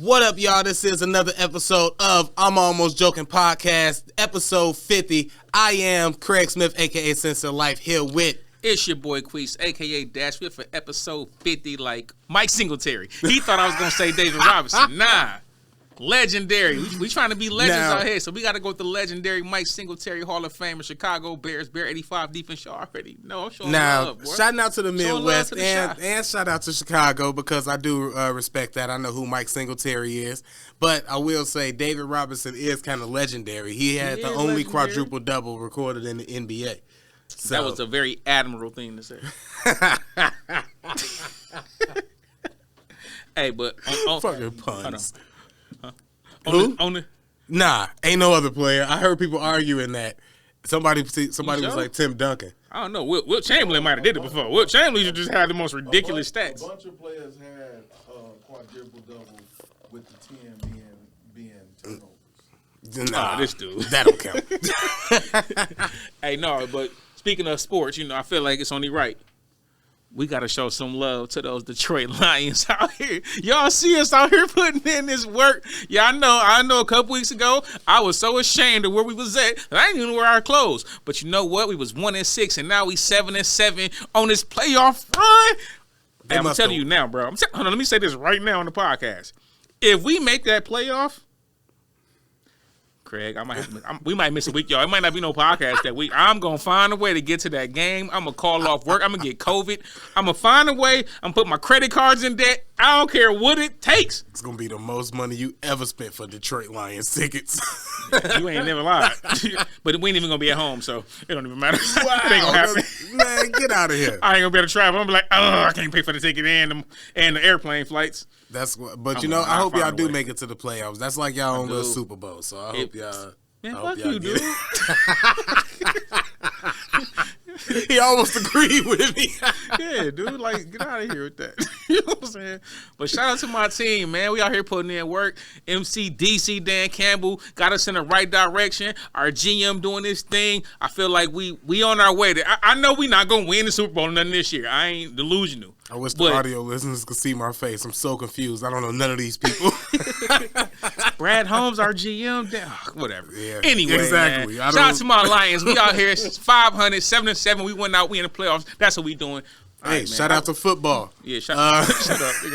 What up, y'all? This is another episode of I'm Almost Joking Podcast, episode 50. I am Craig Smith, a.k.a. Sense of Life, here with... It's your boy Queese, a.k.a. Dash. We're for episode 50 like Mike Singletary. He thought I was going to say David Robinson. Nah. Legendary. We trying to be legends out here, so we got to go with the legendary Mike Singletary, Hall of Famer, Chicago Bears, Bear 85 defense. Y'all already know. I'm showing love, boy. Shouting out to the Midwest and shout out to Chicago because I do respect that. I know who Mike Singletary is. But I will say David Robinson is kind of legendary. He had the only quadruple-double recorded in the NBA. So. That was a very admirable thing to say. Hey, but... Fucking puns. Who? Nah, ain't no other player. I heard people arguing that. Somebody was like Tim Duncan. I don't know. Wilt Chamberlain might have did it before. Wilt Chamberlain just had the most ridiculous stats. A bunch of players had quadruple doubles with the 10 being turnovers. Nah, this dude. That don't count. Hey, no, but speaking of sports, I feel like it's only right. We got to show some love to those Detroit Lions out here. Y'all see us out here putting in this work. Yeah, I know a couple weeks ago, I was so ashamed of where we was at that I didn't even wear our clothes. But you know what? We was 1-6, and now we 7-7 on this playoff run. Hey, I'm telling you now, bro. Hold on, let me say this right now on the podcast. If we make that playoff, Craig, we might miss a week, y'all. It might not be no podcast that week. I'm going to find a way to get to that game. I'm going to call off work. I'm going to get COVID. I'm going to find a way. I'm going to put my credit cards in debt. I don't care what it takes. It's going to be the most money you ever spent for Detroit Lions tickets. You ain't never lied. But we ain't even going to be at home, so it don't even matter. Wow. It ain't going to happen. Man, get out of here. I ain't going to be able to travel. I'm going to be like, I can't pay for the ticket and the airplane flights. But I hope y'all do make it to the playoffs. That's like y'all own little Super Bowl. So I hope y'all. Man, fuck you, dude. He almost agreed with me. Yeah, dude, like, get out of here with that. You know what I'm saying? But shout out to my team, man. We out here putting in work. MC, DC, Dan Campbell got us in the right direction. Our GM doing this thing. I feel like we on our way. I know we not going to win the Super Bowl or nothing this year. I ain't delusional. I wish the audio listeners could see my face. I'm so confused. I don't know none of these people. Brad Holmes, our GM. Whatever. Yeah, anyway, exactly. Shout out to my Lions. We out here 500, 7-7. We went out. We in the playoffs. That's what we doing. Hey, right, shout out to football. Yeah, shut up.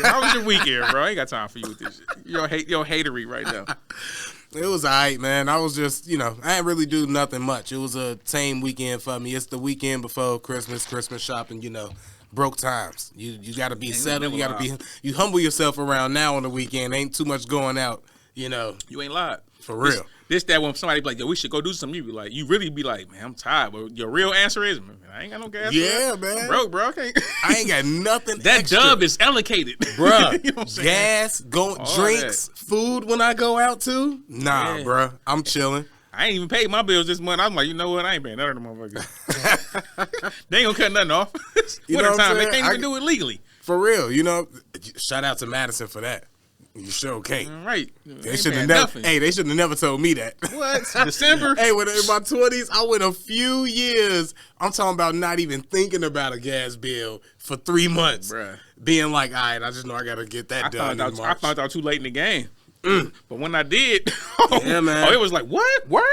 How was your weekend, bro? I ain't got time for you with this shit. Your hatery right now. It was all right, man. I was just, I didn't really do nothing much. It was a tame weekend for me. It's the weekend before Christmas shopping, broke times. You got to be settled. You humble yourself around now on the weekend. Ain't too much going out, You ain't lied. For real. This that when somebody be like, yo, we should go do something. You really be like, man, I'm tired. But your real answer is, man, I ain't got no gas. Yeah, man. I'm broke, bro. I ain't got nothing that extra. dub is allocated. Bruh, you know gas, drinks, food when I go out too? Nah, bruh. I'm chilling. I ain't even paid my bills this month. I'm like, you know what? I ain't paying none of them motherfuckers. They ain't gonna cut nothing off. Winter time, they can't even do it legally. For real, shout out to Madison for that. You sure can't. Right. They should have never. Hey, they should have never told me that. What? December? Hey, in my 20s, I went a few years. I'm talking about not even thinking about a gas bill for 3 months. Bruh. Being like, all right, I just know I got to get that done. I found out too late in the game. But when I did, yeah, man. It was like, what? Word?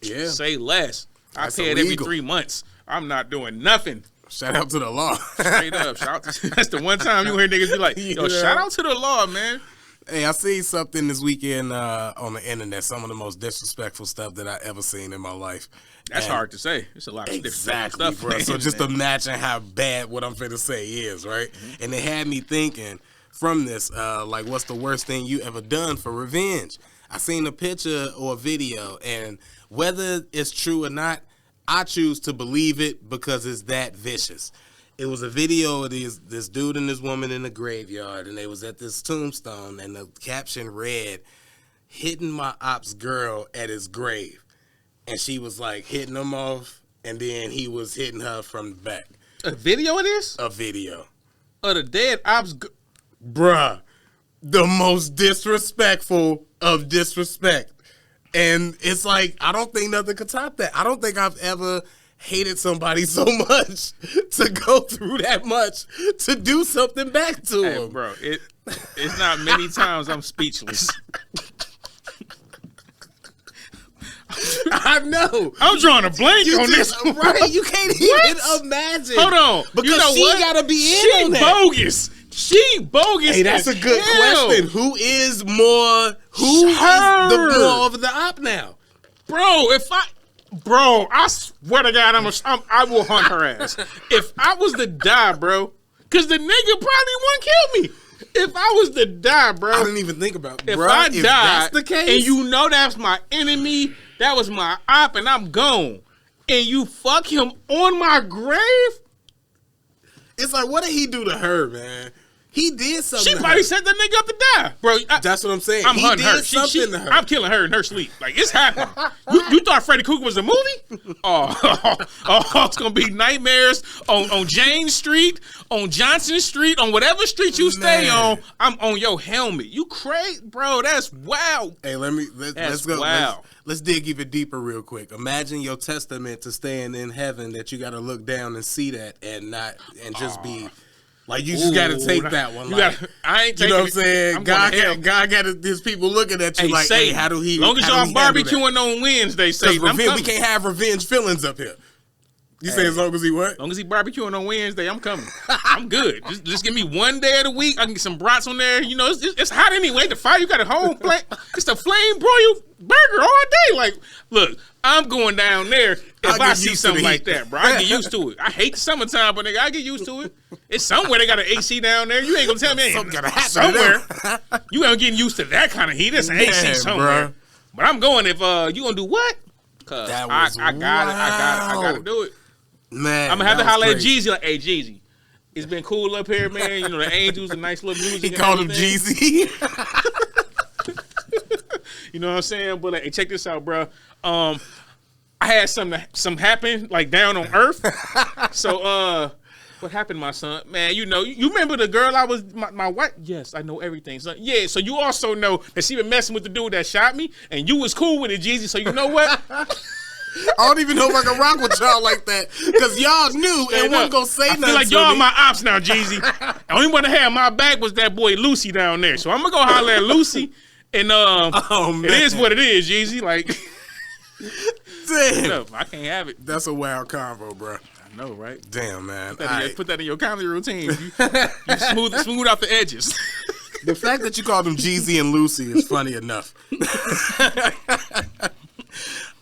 Yeah. Say less. That's I pay it every 3 months. I'm not doing nothing. Shout out to the law. Straight up. That's the one time you hear niggas be like, yo, shout out to the law, man. Hey, I seen something this weekend on the internet, some of the most disrespectful stuff that I ever seen in my life. That's hard to say. It's a lot of disrespectful stuff. Bro. So just imagine how bad what I'm finna say is, right? Mm-hmm. And it had me thinking from this, what's the worst thing you ever done for revenge? I seen a picture or a video, and whether it's true or not, I choose to believe it because it's that vicious. It was a video of this dude and this woman in the graveyard, and they was at this tombstone, and the caption read, "Hitting my op's girl at his grave." And she was like hitting him off, and then he was hitting her from the back. A video of this? A video. Of the dead op's Bruh, the most disrespectful of disrespect. And it's like, I don't think nothing could top that. I don't think I've ever hated somebody so much to go through that much to do something back to him. Bro, It's not many times I'm speechless. I know. I'm drawing a blank on this. Right? You can't even imagine. Hold on. Because you know she what? gotta be in She on that. bogus. She bogus. Hey, that's a good hell. question. Who is more? Who is the more of the op now? Bro, I swear to God, I will hunt her ass. If I was to die, bro, because the nigga probably wouldn't kill me. If I was to die, bro. I didn't even think about it. If Bro, I if died, that's the case, and you know that's my enemy, that was my op, and I'm gone, and you fuck him on my grave, it's like, what did he do to her, man? He did something. she to probably her. set that nigga up to die, bro. That's what I'm saying. I'm he hunting did her. something to her. I'm killing her in her sleep. Like, it's happening. You thought Freddy Krueger was a movie? Oh, it's gonna be nightmares on Jane Street, on Johnson Street, on whatever street you stay on. I'm on your helmet. You crazy, bro? That's wild. Hey, let's go. Wow. Let's dig even deeper real quick. Imagine your testament to staying in heaven that you got to look down and see that and just be like, you just got to take that one. I ain't taking. You know what I'm saying? I'm God got his people looking at you hey, like, Satan, hey, how do he? As long as y'all barbecuing on Wednesday, Satan, I'm we coming. can't have revenge feelings up here. You say as long as he what? As long as he barbecuing on Wednesday, I'm coming. I'm good. Just give me one day of the week. I can get some brats on there. You know, it's hot anyway. The fire, you got a whole flame. It's the flame broil burger all day. Like, look, I'm going down there if I see something like that, bro. I get used to it. I hate the summertime, but nigga, I get used to it. It's somewhere they got an AC down there. You ain't gonna tell me Something gotta happen somewhere. You ain't getting used to that kind of heat. There's an AC somewhere. Bro. But I'm going if you gonna do what? Cause That I was gotta do it. Man, I'm gonna have to that was holler at crazy. Jeezy like, hey Jeezy, it's been cool up here, man. You know the Angels, the nice little music. He and called him everything. Jeezy. You know what I'm saying? But like, hey, check this out, bro. I had some happen like down on Earth. So what happened, my son? Man, you know, you remember the girl I was my wife? Yes, I know everything. So yeah, so you also know that she been messing with the dude that shot me, and you was cool with it, Jeezy. So you know what? I don't even know if I can rock with y'all like that because y'all knew and wasn't gonna say nothing. I feel like to y'all me. my ops now, Jeezy. The only one that had my back was that boy Lucy down there. So I'm gonna go holler at Lucy, and man. it is what it is, Jeezy. Like, Damn. no, I can't have it. That's a wild convo, bro. I know, right? Damn, man. Put that in your comedy routine. You smooth out the edges. The fact that you called them Jeezy and Lucy is funny enough.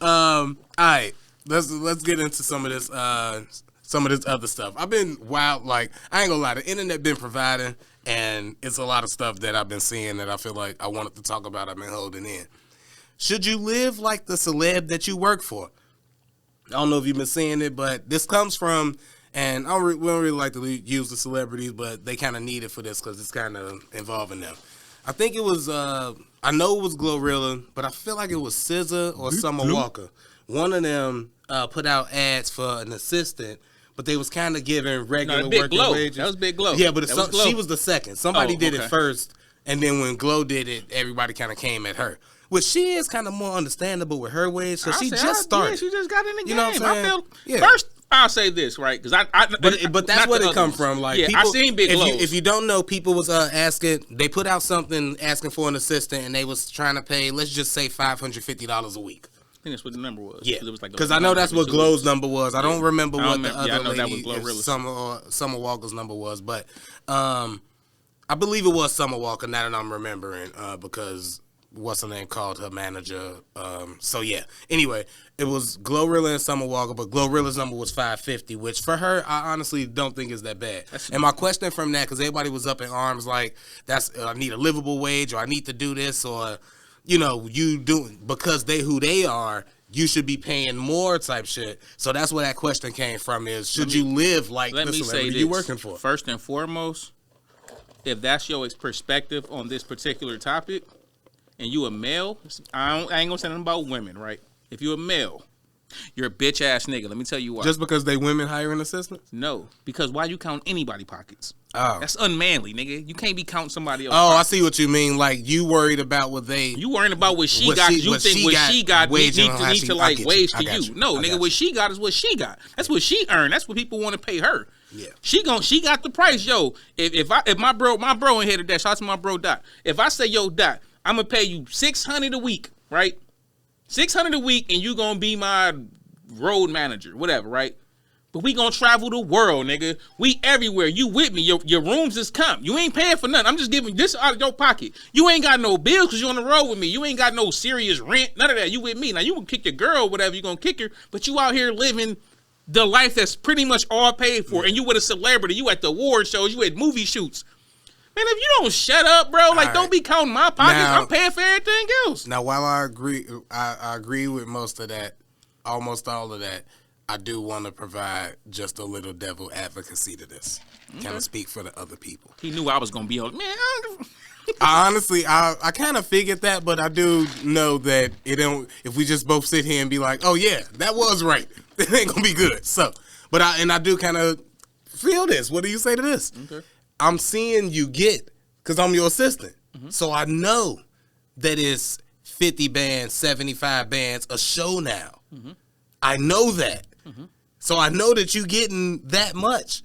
All right, let's get into some of this other stuff. I've been wild, like I ain't gonna lie, the internet been providing, and it's a lot of stuff that I've been seeing that I feel like I wanted to talk about. I've been holding in. Should you live like the celeb that you work for? I don't know if you've been seeing it, but this comes from, and we don't really like to use the celebrities, but they kind of need it for this because it's kind of involving them. I think it was, I know it was Glorilla, but I feel like it was SZA or Summer Walker. One of them put out ads for an assistant, but they was kind of giving regular working wages. That was Big Glow. Yeah, but she was the second. Somebody did it okay. first, and then when Glow did it, everybody kind of came at her. Which she is kind of more understandable with her wage, so she just started. Yeah, she just got in the game. You know what I'm saying? First, I'll say this, right? Because But that's where it come from. Like, yeah, people, I seen Big Glow. If you don't know, people was asking. They put out something asking for an assistant, and they was trying to pay, let's just say $550 a week. I think that's what the number was. Yeah, it was like because I know that's what Glow's number was. I don't remember what the other that lady, was Glorilla. Summer Walker's number was, but I believe it was Summer Walker. Now that I'm remembering, because what's her name called her manager. So yeah. Anyway, it was Glorilla and Summer Walker, but Glorilla's number was $550, which for her, I honestly don't think is that bad. And my question from that, because everybody was up in arms like, I need a livable wage, or I need to do this, or you know, you doing because they who they are, you should be paying more type shit. So that's where that question came from: is should you live like the celebrity you working for? First and foremost, if that's your perspective on this particular topic, and you a male, I ain't gonna say nothing about women, right? If you a male, You're a bitch ass nigga. Let me tell you why. Just because they women hiring assistants? No, because why you count anybody pockets? Oh. That's unmanly, nigga. You can't be counting somebody else. Oh, pockets. I see what you mean. Like, you worried about what they... You worrying about what she got. You think what she got need to like wage to you. No, nigga, what she got is what she got. That's what she earned. That's what people want to pay her. Yeah. She got the price. Yo, if my bro in here today, shout out to my bro Doc. If I say, yo, Doc, I'm gonna pay you $600 a week, right? $600 a week, and you gonna be my road manager, whatever, right? But we gonna travel the world, nigga. We everywhere. You with me? Your rooms is comp. You ain't paying for nothing. I'm just giving this out of your pocket. You ain't got no bills because you on the road with me. You ain't got no serious rent. None of that. You with me. Now you can kick your girl, whatever you gonna kick her, but you out here living the life that's pretty much all paid for, and you with a celebrity. You at the award shows. You at movie shoots. Man, if you don't shut up, bro, like, don't be counting my pockets. Now, I'm paying for everything else. Now, while I agree with most of that, almost all of that, I do want to provide just a little devil advocacy to this. Kind of speak for the other people. He knew I was going to be on. Man, I kind of figured that, but I do know that it don't. If we just both sit here and be like, "Oh yeah, that was right," it ain't gonna be good. So, but I do kind of feel this. What do you say to this? Okay. I'm seeing you get, because I'm your assistant, so I know that it's 50 bands, 75 bands a show now. I know that, so I know that you getting that much.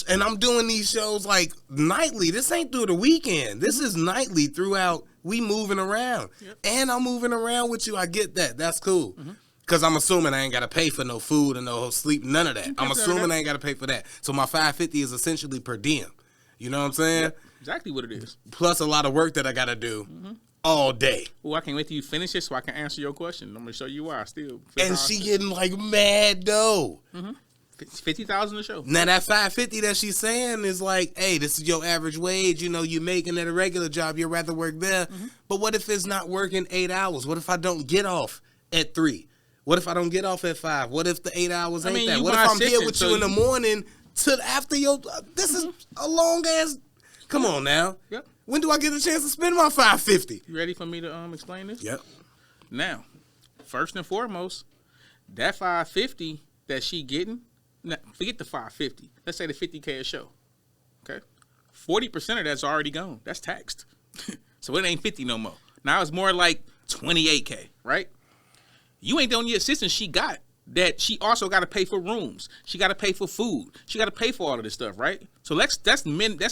And I'm doing these shows like nightly. This ain't through the weekend. This is nightly throughout. We moving around. And I'm moving around with you. I get that. That's cool. Because I'm assuming I ain't got to pay for no food and no sleep, none of that. I'm assuming I ain't got to pay for that. So my $550 is essentially per diem. You know what I'm saying? Yep, exactly what it is. Plus a lot of work that I got to do all day. Well, I can't wait till you finish it so I can answer your question. I'm going to show you why still. And she getting like mad dough. 50,000 a show. Now that $550 that she's saying is like, hey, this is your average wage. You know, you're making at a regular job. You'd rather work there. But what if it's not working 8 hours? What if I don't get off at 3? What if I don't get off at 5? What if the 8 hours ain't that? What if I'm here with you in the morning till after your? This is a long ass. Come on now. Yep. When do I get a chance to spend my $550? You ready for me to explain this? Yep. Now, first and foremost, that $550 that she getting. Now, forget the $550. Let's say the $50K a show. Okay, 40% of that's already gone. That's taxed. So it ain't 50 no more. Now it's more like 28K, right? You ain't the only assistant she got that she also got to pay for rooms. She got to pay for food. She got to pay for all of this stuff, right? So that's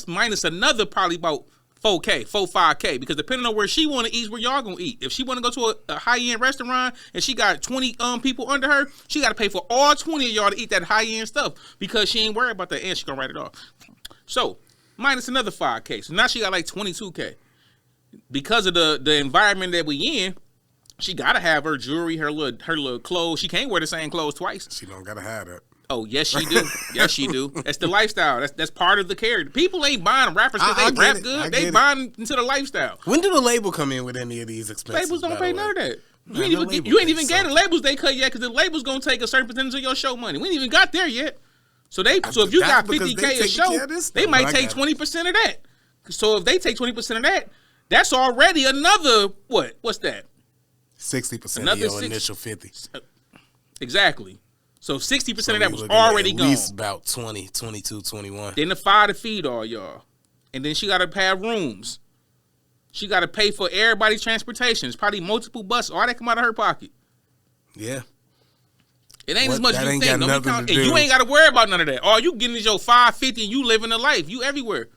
minus another probably about 4K, 5K, because depending on where she want to eat, where y'all gonna eat. If she want to go to a high-end restaurant and she got 20 people under her, she got to pay for all 20 of y'all to eat that high-end stuff because she ain't worried about that and she gonna write it off. So minus another 5K. So now she got like 22K. Because of the environment that we in, she gotta have her jewelry, her little clothes. She can't wear the same clothes twice. She don't gotta have that. Oh, yes, she do. Yes, she do. That's the lifestyle. That's part of the character. People ain't buying rappers because they rap good. They buying into the lifestyle. When do the label come in with any of these expenses? Labels don't pay none of that. You ain't even got the labels they cut yet because the labels gonna take a certain percentage of your show money. We ain't even got there yet. So if you got 50K a show, they might take 20% of that. So if they take 20% of that, that's already another what? What's that? 60% of your initial 50. Exactly. So 60% of that was already gone. At least about 20, 22, 21. Then the fire to feed all y'all. And then she got to pay rooms. She got to pay for everybody's transportation. It's probably multiple buses. All that come out of her pocket. Yeah. It ain't as much as you think. And you ain't got to worry about none of that. All you getting is your $550 and you living a life. You everywhere.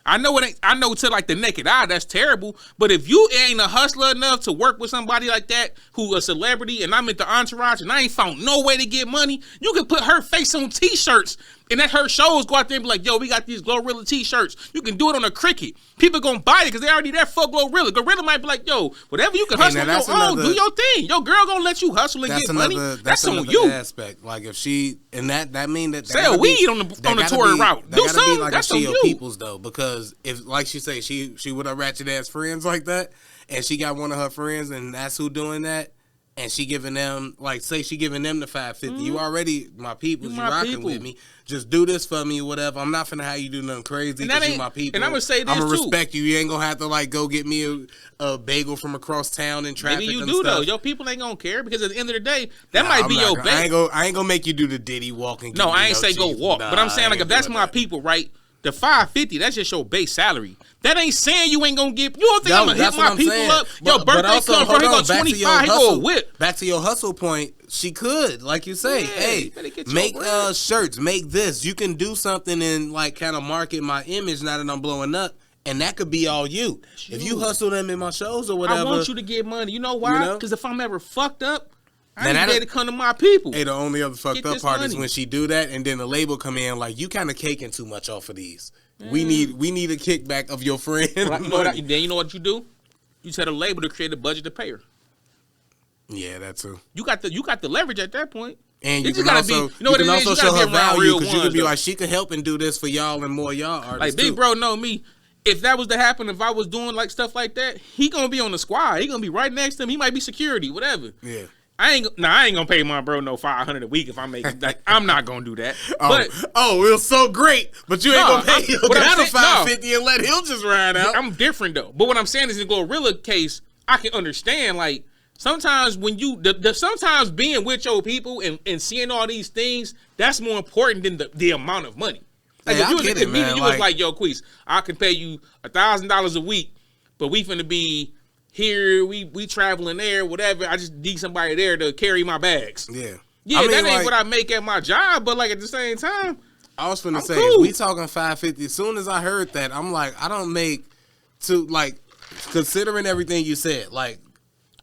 I know it ain't. I know to like the naked eye that's terrible. But if you ain't a hustler enough to work with somebody like that who a celebrity and I'm at the entourage and I ain't found no way to get money, you can put her face on T-shirts and at her shows go out there and be like, "Yo, we got these Glorilla T-shirts. You can do it on a Cricket. People gonna buy it because they already there for Glorilla. Glorilla might be like, "Yo, whatever you can hustle on your own, do your thing. Your girl gonna let you hustle and get money. That's on you." Aspect. Like if she and that mean that sell weed on the touring route. Do something. Like that's on you. People's though, because if like she say she with her ratchet ass friends like that, and she got one of her friends and that's who doing that. and she giving them, like, say she giving them the 550. You already my people. You rocking with me. Just do this for me or whatever. I'm not finna have you do nothing crazy because you my people. And I'm gonna say this I'm gonna too. respect you. You ain't gonna have to like go get me a bagel from across town in traffic. Maybe you and do stuff. though. Your people ain't gonna care because at the end of the day, that might be your bait. I ain't gonna make you do the Diddy walking. No, I ain't say go walk, but I'm saying like if that's my people, right? The 550, that's just your base salary. That ain't saying you ain't gonna get. You don't think I'm gonna hit my people up? Your birthday come, bro. He go 25. He go a whip. Back to your hustle point. She could, like you say, hey, make shirts, make this. You can do something and like kind of market my image now that I'm blowing up, and that could be all you. If you hustle them in my shows or whatever, I want you to get money. You know why? Because if I'm ever fucked up, I ain't ready to come to my people. Hey, the only other fucked up part is when she do that, and then the label come in like you kind of caking too much off of these. We need a kickback of your friend. Then you know what you do? You tell the label to create a budget to pay her. Yeah, that too. You got the leverage at that point. And you can also, show her value because you could be like, she could help and do this for y'all and more y'all artists. Like Big Bro know me. If that was to happen, if I was doing like stuff like that, he gonna be on the squad. He gonna be right next to him. He might be security, whatever. Yeah. I ain't gonna pay my bro no $500 a week if I make like I'm not gonna do that. It was so great, but you ain't gonna pay your guy $550 and let him just ride out. I'm different though. But what I'm saying is in the Glorilla case, I can understand like sometimes when you sometimes being with your people and seeing all these things, that's more important than the amount of money. Like if you was a comedian, you was like, yo, Queez, I can pay you $1,000 a week, but we finna be here, we traveling there, whatever. I just need somebody there to carry my bags. Yeah. Yeah, that ain't what I make at my job, but like at the same time, I was finna say, if we talking 550, as soon as I heard that, I'm like, I don't make considering everything you said, like,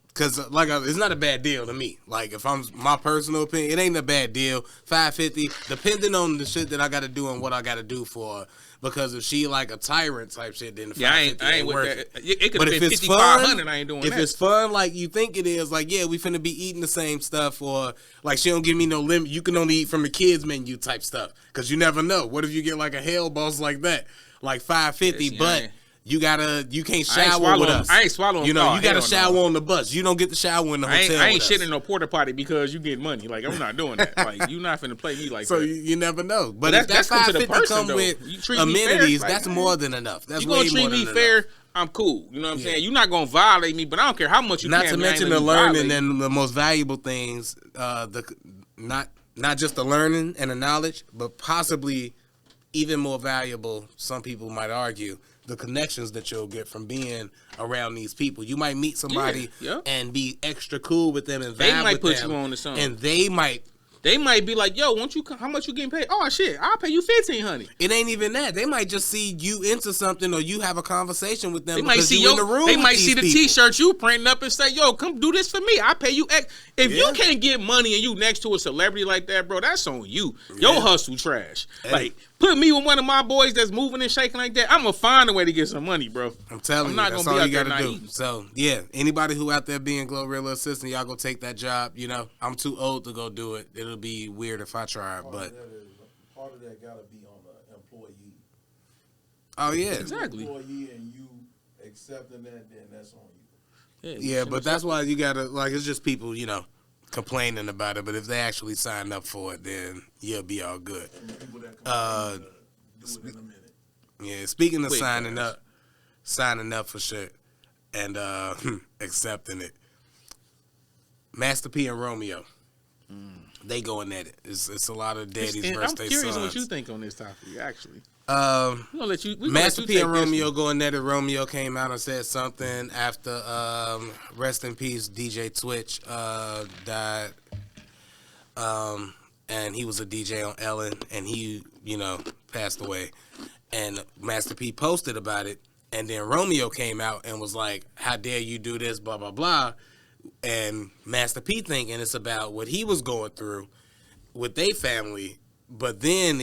because it's not a bad deal to me. Like, if I'm my personal opinion, it ain't a bad deal. 550, depending on the shit that I got to do and what I got to do for her. Because if she like a tyrant type shit, then the 550 I ain't with worth that. It could have been 5,500. I ain't doing that. If it's fun, like you think it is, like yeah, we finna be eating the same stuff, or like she don't give me no limit. You can only eat from the kids menu type stuff. Because you never know. What if you get like a hell boss like that, like 550, but. You can't shower with us. I ain't swallowing. You know, you got to shower on the bus. You don't get to shower in the hotel. I ain't shitting in no porta potty because you get money. Like I'm not doing that. Like you not finna play me like so that. So you never know. But if that 550 come with amenities, that's more than enough. That's way more than enough. You gonna treat me fair? I'm cool. You know what I'm saying? You're not gonna violate me, but I don't care how much you. Not to mention the learning and the most valuable things. Not just the learning and the knowledge, but possibly even more valuable. Some people might argue. The connections that you'll get from being around these people. You might meet somebody and be extra cool with them and vibe with them. They might put you on to something. And they might be like, yo, how much you getting paid? Oh, shit, I'll pay you $1,500. It ain't even that. They might just see you into something or you have a conversation with them. They might see you in the room. They might see the T-shirt you printing up and say, yo, come do this for me. I'll pay you X. If you can't get money and you next to a celebrity like that, bro, that's on you. Your hustle trash. Hey. Like, put me with one of my boys that's moving and shaking like that, I'm going to find a way to get some money, bro. I'm telling you, that's all you got to do. So, yeah, anybody who out there being Glorilla assistant, y'all go take that job. You know, I'm too old to go do it. It'll be weird if I try, but part of that got to be on the employee. Oh, yeah. Exactly. Employee and you accepting that, then that's on you. Yeah, but that's why you got to, like, it's just people, you know, complaining about it, but if they actually sign up for it, then you'll be all good. Yeah, speaking of signing up for shit and accepting it, Master P and Romeo, they going at it. It's a lot of daddy's birthday I'm curious sons. what you think on this topic, actually. Master P and Romeo going at it. Romeo came out and said something after rest in peace DJ Twitch died, and he was a DJ on Ellen, and he passed away, and Master P posted about it, and then Romeo came out and was like, how dare you do this, blah blah blah, and Master P thinking it's about what he was going through with their family. But then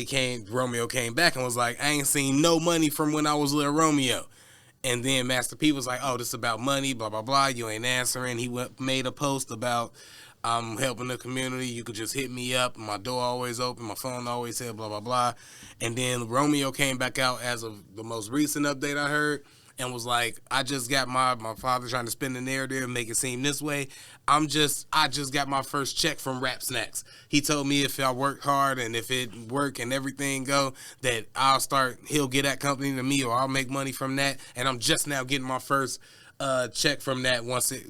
Romeo came back and was like, I ain't seen no money from when I was little Romeo. And then Master P was like, oh, this is about money, blah, blah, blah. You ain't answering. He made a post about I'm helping the community. You could just hit me up. My door always open. My phone always said blah, blah, blah. And then Romeo came back out as of the most recent update I heard and was like, I just got my father trying to spin the narrative, make it seem this way. I just got my first check from Rap Snacks. He told me if I work hard and if it work and everything go, that he'll get that company to me or I'll make money from that. And I'm just now getting my first check from that once it,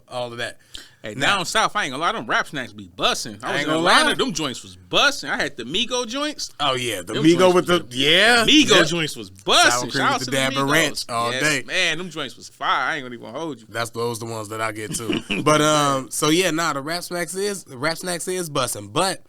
all of that. Hey, down south, I ain't gonna lie, them Rap Snacks be busting. I was ain't in gonna Atlanta, lie. them joints was busting. I had the Migo joints. Oh yeah, the Them Migo joints with the was- Migo joints was busting. Sour cream Shout out with to the dab of Migos. ranch all day. Man, them joints was fire. I ain't gonna even hold you. Those the ones that I get too. But so yeah, the Rap Snacks is busting. But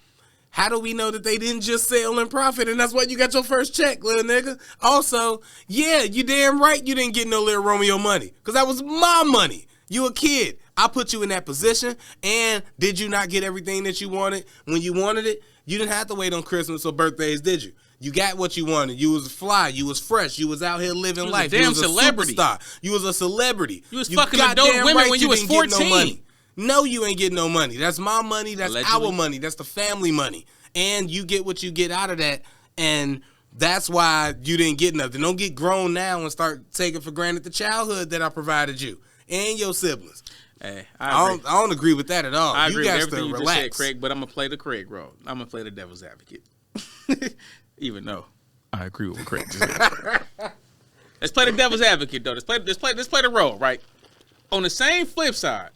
how do we know that they didn't just sell and profit and that's why you got your first check, little nigga? Also, yeah, you damn right you didn't get no Little Romeo money. Cause that was my money. You a kid. I put you in that position, and did you not get everything that you wanted when you wanted it? You didn't have to wait on Christmas or birthdays, did you? You got what you wanted. You was fly. You was fresh. You was out here living life. damn you was celebrity. A superstar. You was a celebrity. You was fucking adult goddamn women when you was didn't get 14. No money. No, you ain't getting no money. That's my money. That's Allegedly. our money. That's the family money. And you get what you get out of that, and that's why you didn't get nothing. Don't get grown now and start taking for granted the childhood that I provided you and your siblings. Hey, I don't agree with that at all. I agree you with got everything to you relax. just said, Craig, but I'm gonna play the Craig role. I'm gonna play the devil's advocate. Even though I agree with what Craig just said. Let's play the devil's advocate though. Let's play the role, right? On the same flip side,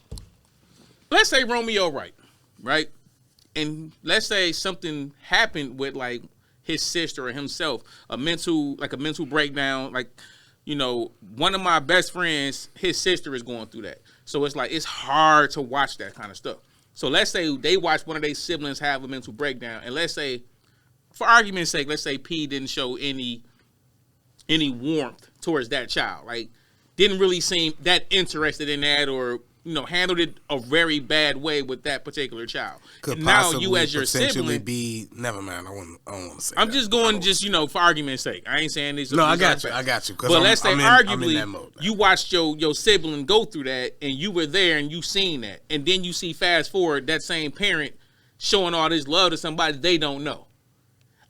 let's say Romeo right? And let's say something happened with like his sister or himself, a mental breakdown, like, one of my best friends, his sister is going through that. So it's like, it's hard to watch that kind of stuff. So let's say they watch one of their siblings have a mental breakdown. And let's say, for argument's sake, let's say P didn't show any warmth towards that child. Like, didn't really seem that interested in that or, handled it a very bad way with that particular child. Could now you as your potentially sibling be, never mind, I don't want to say I'm that. just going for argument's sake. I ain't saying this. No, I these got you. But let's say I'm in arguably that mode now. you watched your sibling go through that and you were there and you seen that. And then you see fast forward that same parent showing all this love to somebody they don't know.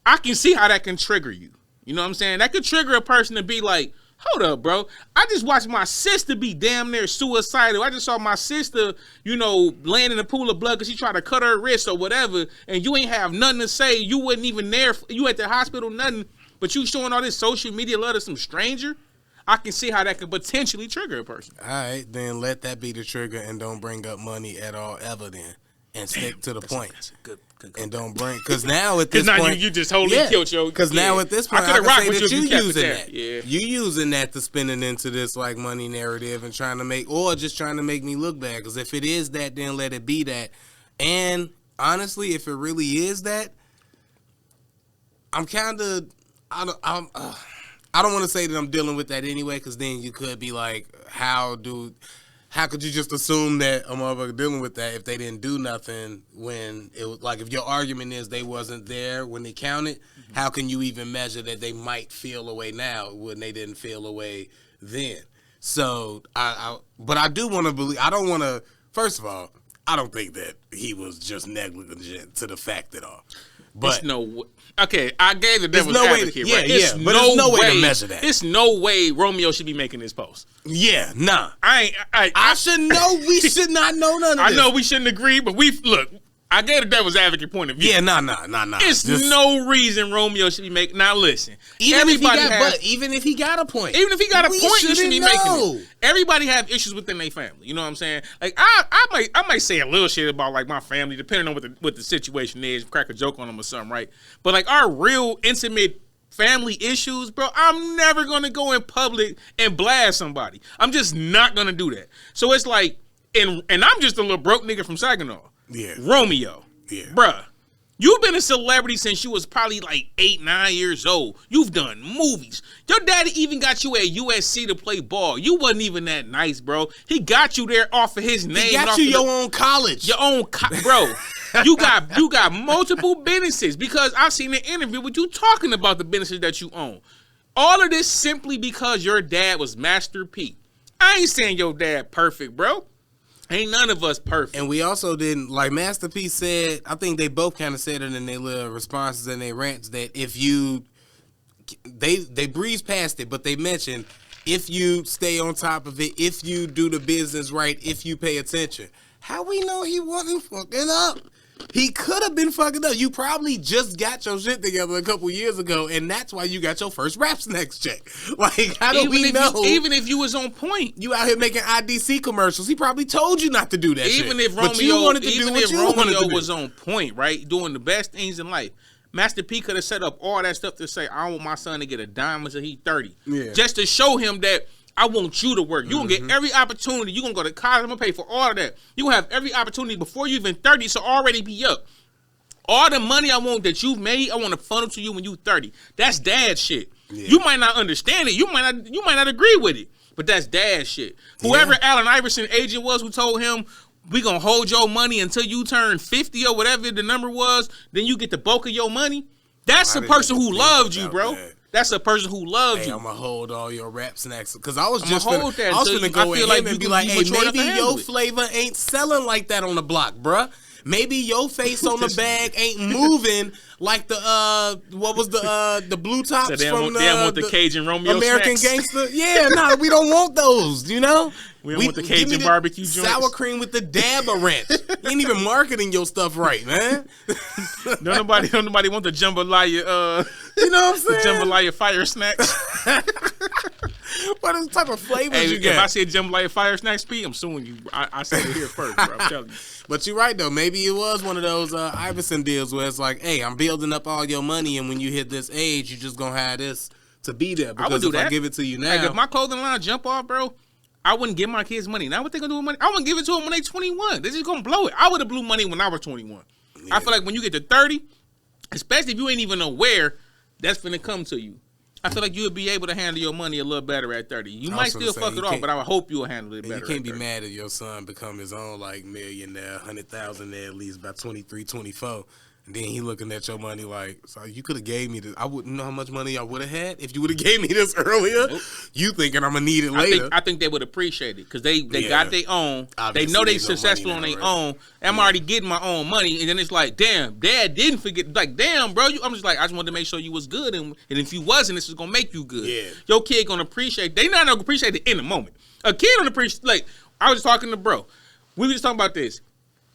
I can see how that can trigger you. You know what I'm saying? That could trigger a person to be like, hold up, bro. I just watched my sister be damn near suicidal. I just saw my sister, laying in a pool of blood because she tried to cut her wrist or whatever, and you ain't have nothing to say. You wasn't even there. You at the hospital, nothing. But you showing all this social media love to some stranger. I can see how that could potentially trigger a person. All right, then let that be the trigger and don't bring up money at all ever then. And stick to the point. That's a good and don't bring, because now at this now point, you just totally killed your. Because now at this point, I could've can rocked say with that you you if you kept it using there. that. Yeah. You using that to spin it into this like money narrative and trying to make, or just trying to make me look bad. Because if it is that, then let it be that. And honestly, if it really is that, I'm kind of, I don't want to say that I'm dealing with that anyway, because then you could be like, how could you just assume that a motherfucker dealing with that if they didn't do nothing when it was like, if your argument is they wasn't there when they counted, how can you even measure that they might feel away now when they didn't feel away then? So but I do want to believe, I don't want to, first of all, I don't think that he was just negligent to the fact at all. But okay, I gave the devil's no way advocate, to, right? Yeah, but there's no way to measure that. There's no way Romeo should be making this post. Yeah, nah. I should know. We should not know none of this. I know we shouldn't agree, but look. I gave the devil's advocate point of view. Yeah, nah. It's no reason Romeo should be making. Now listen, even if he got a point, you should be making it. Everybody have issues within their family. You know what I'm saying? Like I might say a little shit about like my family, depending on what the situation is. Crack a joke on them or something, right? But like our real intimate family issues, bro, I'm never gonna go in public and blast somebody. I'm just not gonna do that. So it's like, and I'm just a little broke nigga from Saginaw. Yeah. Romeo. Yeah. Bruh. You've been a celebrity since you was probably like 8, 9 years old. You've done movies. Your daddy even got you at USC to play ball. You wasn't even that nice, bro. He got you there off of his name. He got you your own college. Bro. You got multiple businesses because I've seen an interview with you talking about the businesses that you own. All of this simply because your dad was Master P. I ain't saying your dad perfect, bro. Ain't none of us perfect. And we also didn't, like Master P said, I think they both kind of said it in their little responses and their rants, that if you, they breezed past it, but they mentioned if you stay on top of it, if you do the business right, if you pay attention. How we know he wasn't fucking up? He could have been fucking up. You probably just got your shit together a couple years ago, and that's why you got your first Rap Snacks check. Like, how do we know? Even if you was on point. You out here making IDC commercials. He probably told you not to do that even shit. If Romeo, but you wanted to even do what if you wanted Romeo to do. was on point, right? Doing the best things in life. Master P could have set up all that stuff to say, I want my son to get a dime until he's 30. Yeah. Just to show him that I want you to work. You're going to get every opportunity. You're going to go to college. I'm going to pay for all of that. You're going to have every opportunity before you even 30, so already be up. All the money I want that you've made, I want to funnel to you when you're 30. That's dad shit. Yeah. You might not understand it. You might not agree with it. But that's dad shit. Whoever Allen Iverson agent was who told him, we going to hold your money until you turn 50 or whatever the number was, then you get the bulk of your money. That's a person who loved you, bro. That's a person who loved you. I'm going to hold all your Rap Snacks. Because I was just going to go with him and be like, hey, maybe your flavor ain't selling like that on the block, bruh. Maybe your face on the bag ain't moving like the what was the blue tops so from the Cajun Romeo American snacks. Gangster. Yeah, no, we don't want those. You know, we don't want the Cajun barbecue joints. Sour cream with the dab of ranch. You ain't even marketing your stuff right, man. Don't nobody want the jambalaya. You know what I'm saying? The jambalaya fire snacks. What is the type of flavors you If get? I said jambalaya fire snacks, P, I'm suing you. I said it here first, bro. I'm telling you. But you're right, though. Maybe it was one of those Iverson deals where it's like, hey, I'm building up all your money, and when you hit this age, you're just going to have this to be there. Because I would do that. I give it to you now. Like, if my clothing line jump off, bro, I wouldn't give my kids money. Now what they going to do with money? I wouldn't give it to them when they 21. They're just going to blow it. I would have blew money when I was 21. Yeah. I feel like when you get to 30, especially if you ain't even aware, that's going to come to you. I feel like you would be able to handle your money a little better at 30. You might still fuck it off, but I would hope you'll handle it better. You can't be mad if your son become his own like millionaire, 100,000 there at least by 23, 24. And then he looking at your money like, so you could have gave me this. I wouldn't know how much money I would have had if you would have gave me this earlier. Nope. You thinking I'm gonna need it later. I think they would appreciate it because they got their own. Obviously, they know they successful on their own. I'm already getting my own money, and then it's like, damn, Dad didn't forget. Like, damn, bro, I'm just like, I just wanted to make sure you was good, and if you wasn't, this is gonna make you good. Yeah. Your kid gonna appreciate. They not gonna appreciate it in the moment. A kid don't appreciate. Like, I was talking to bro. We were just talking about this.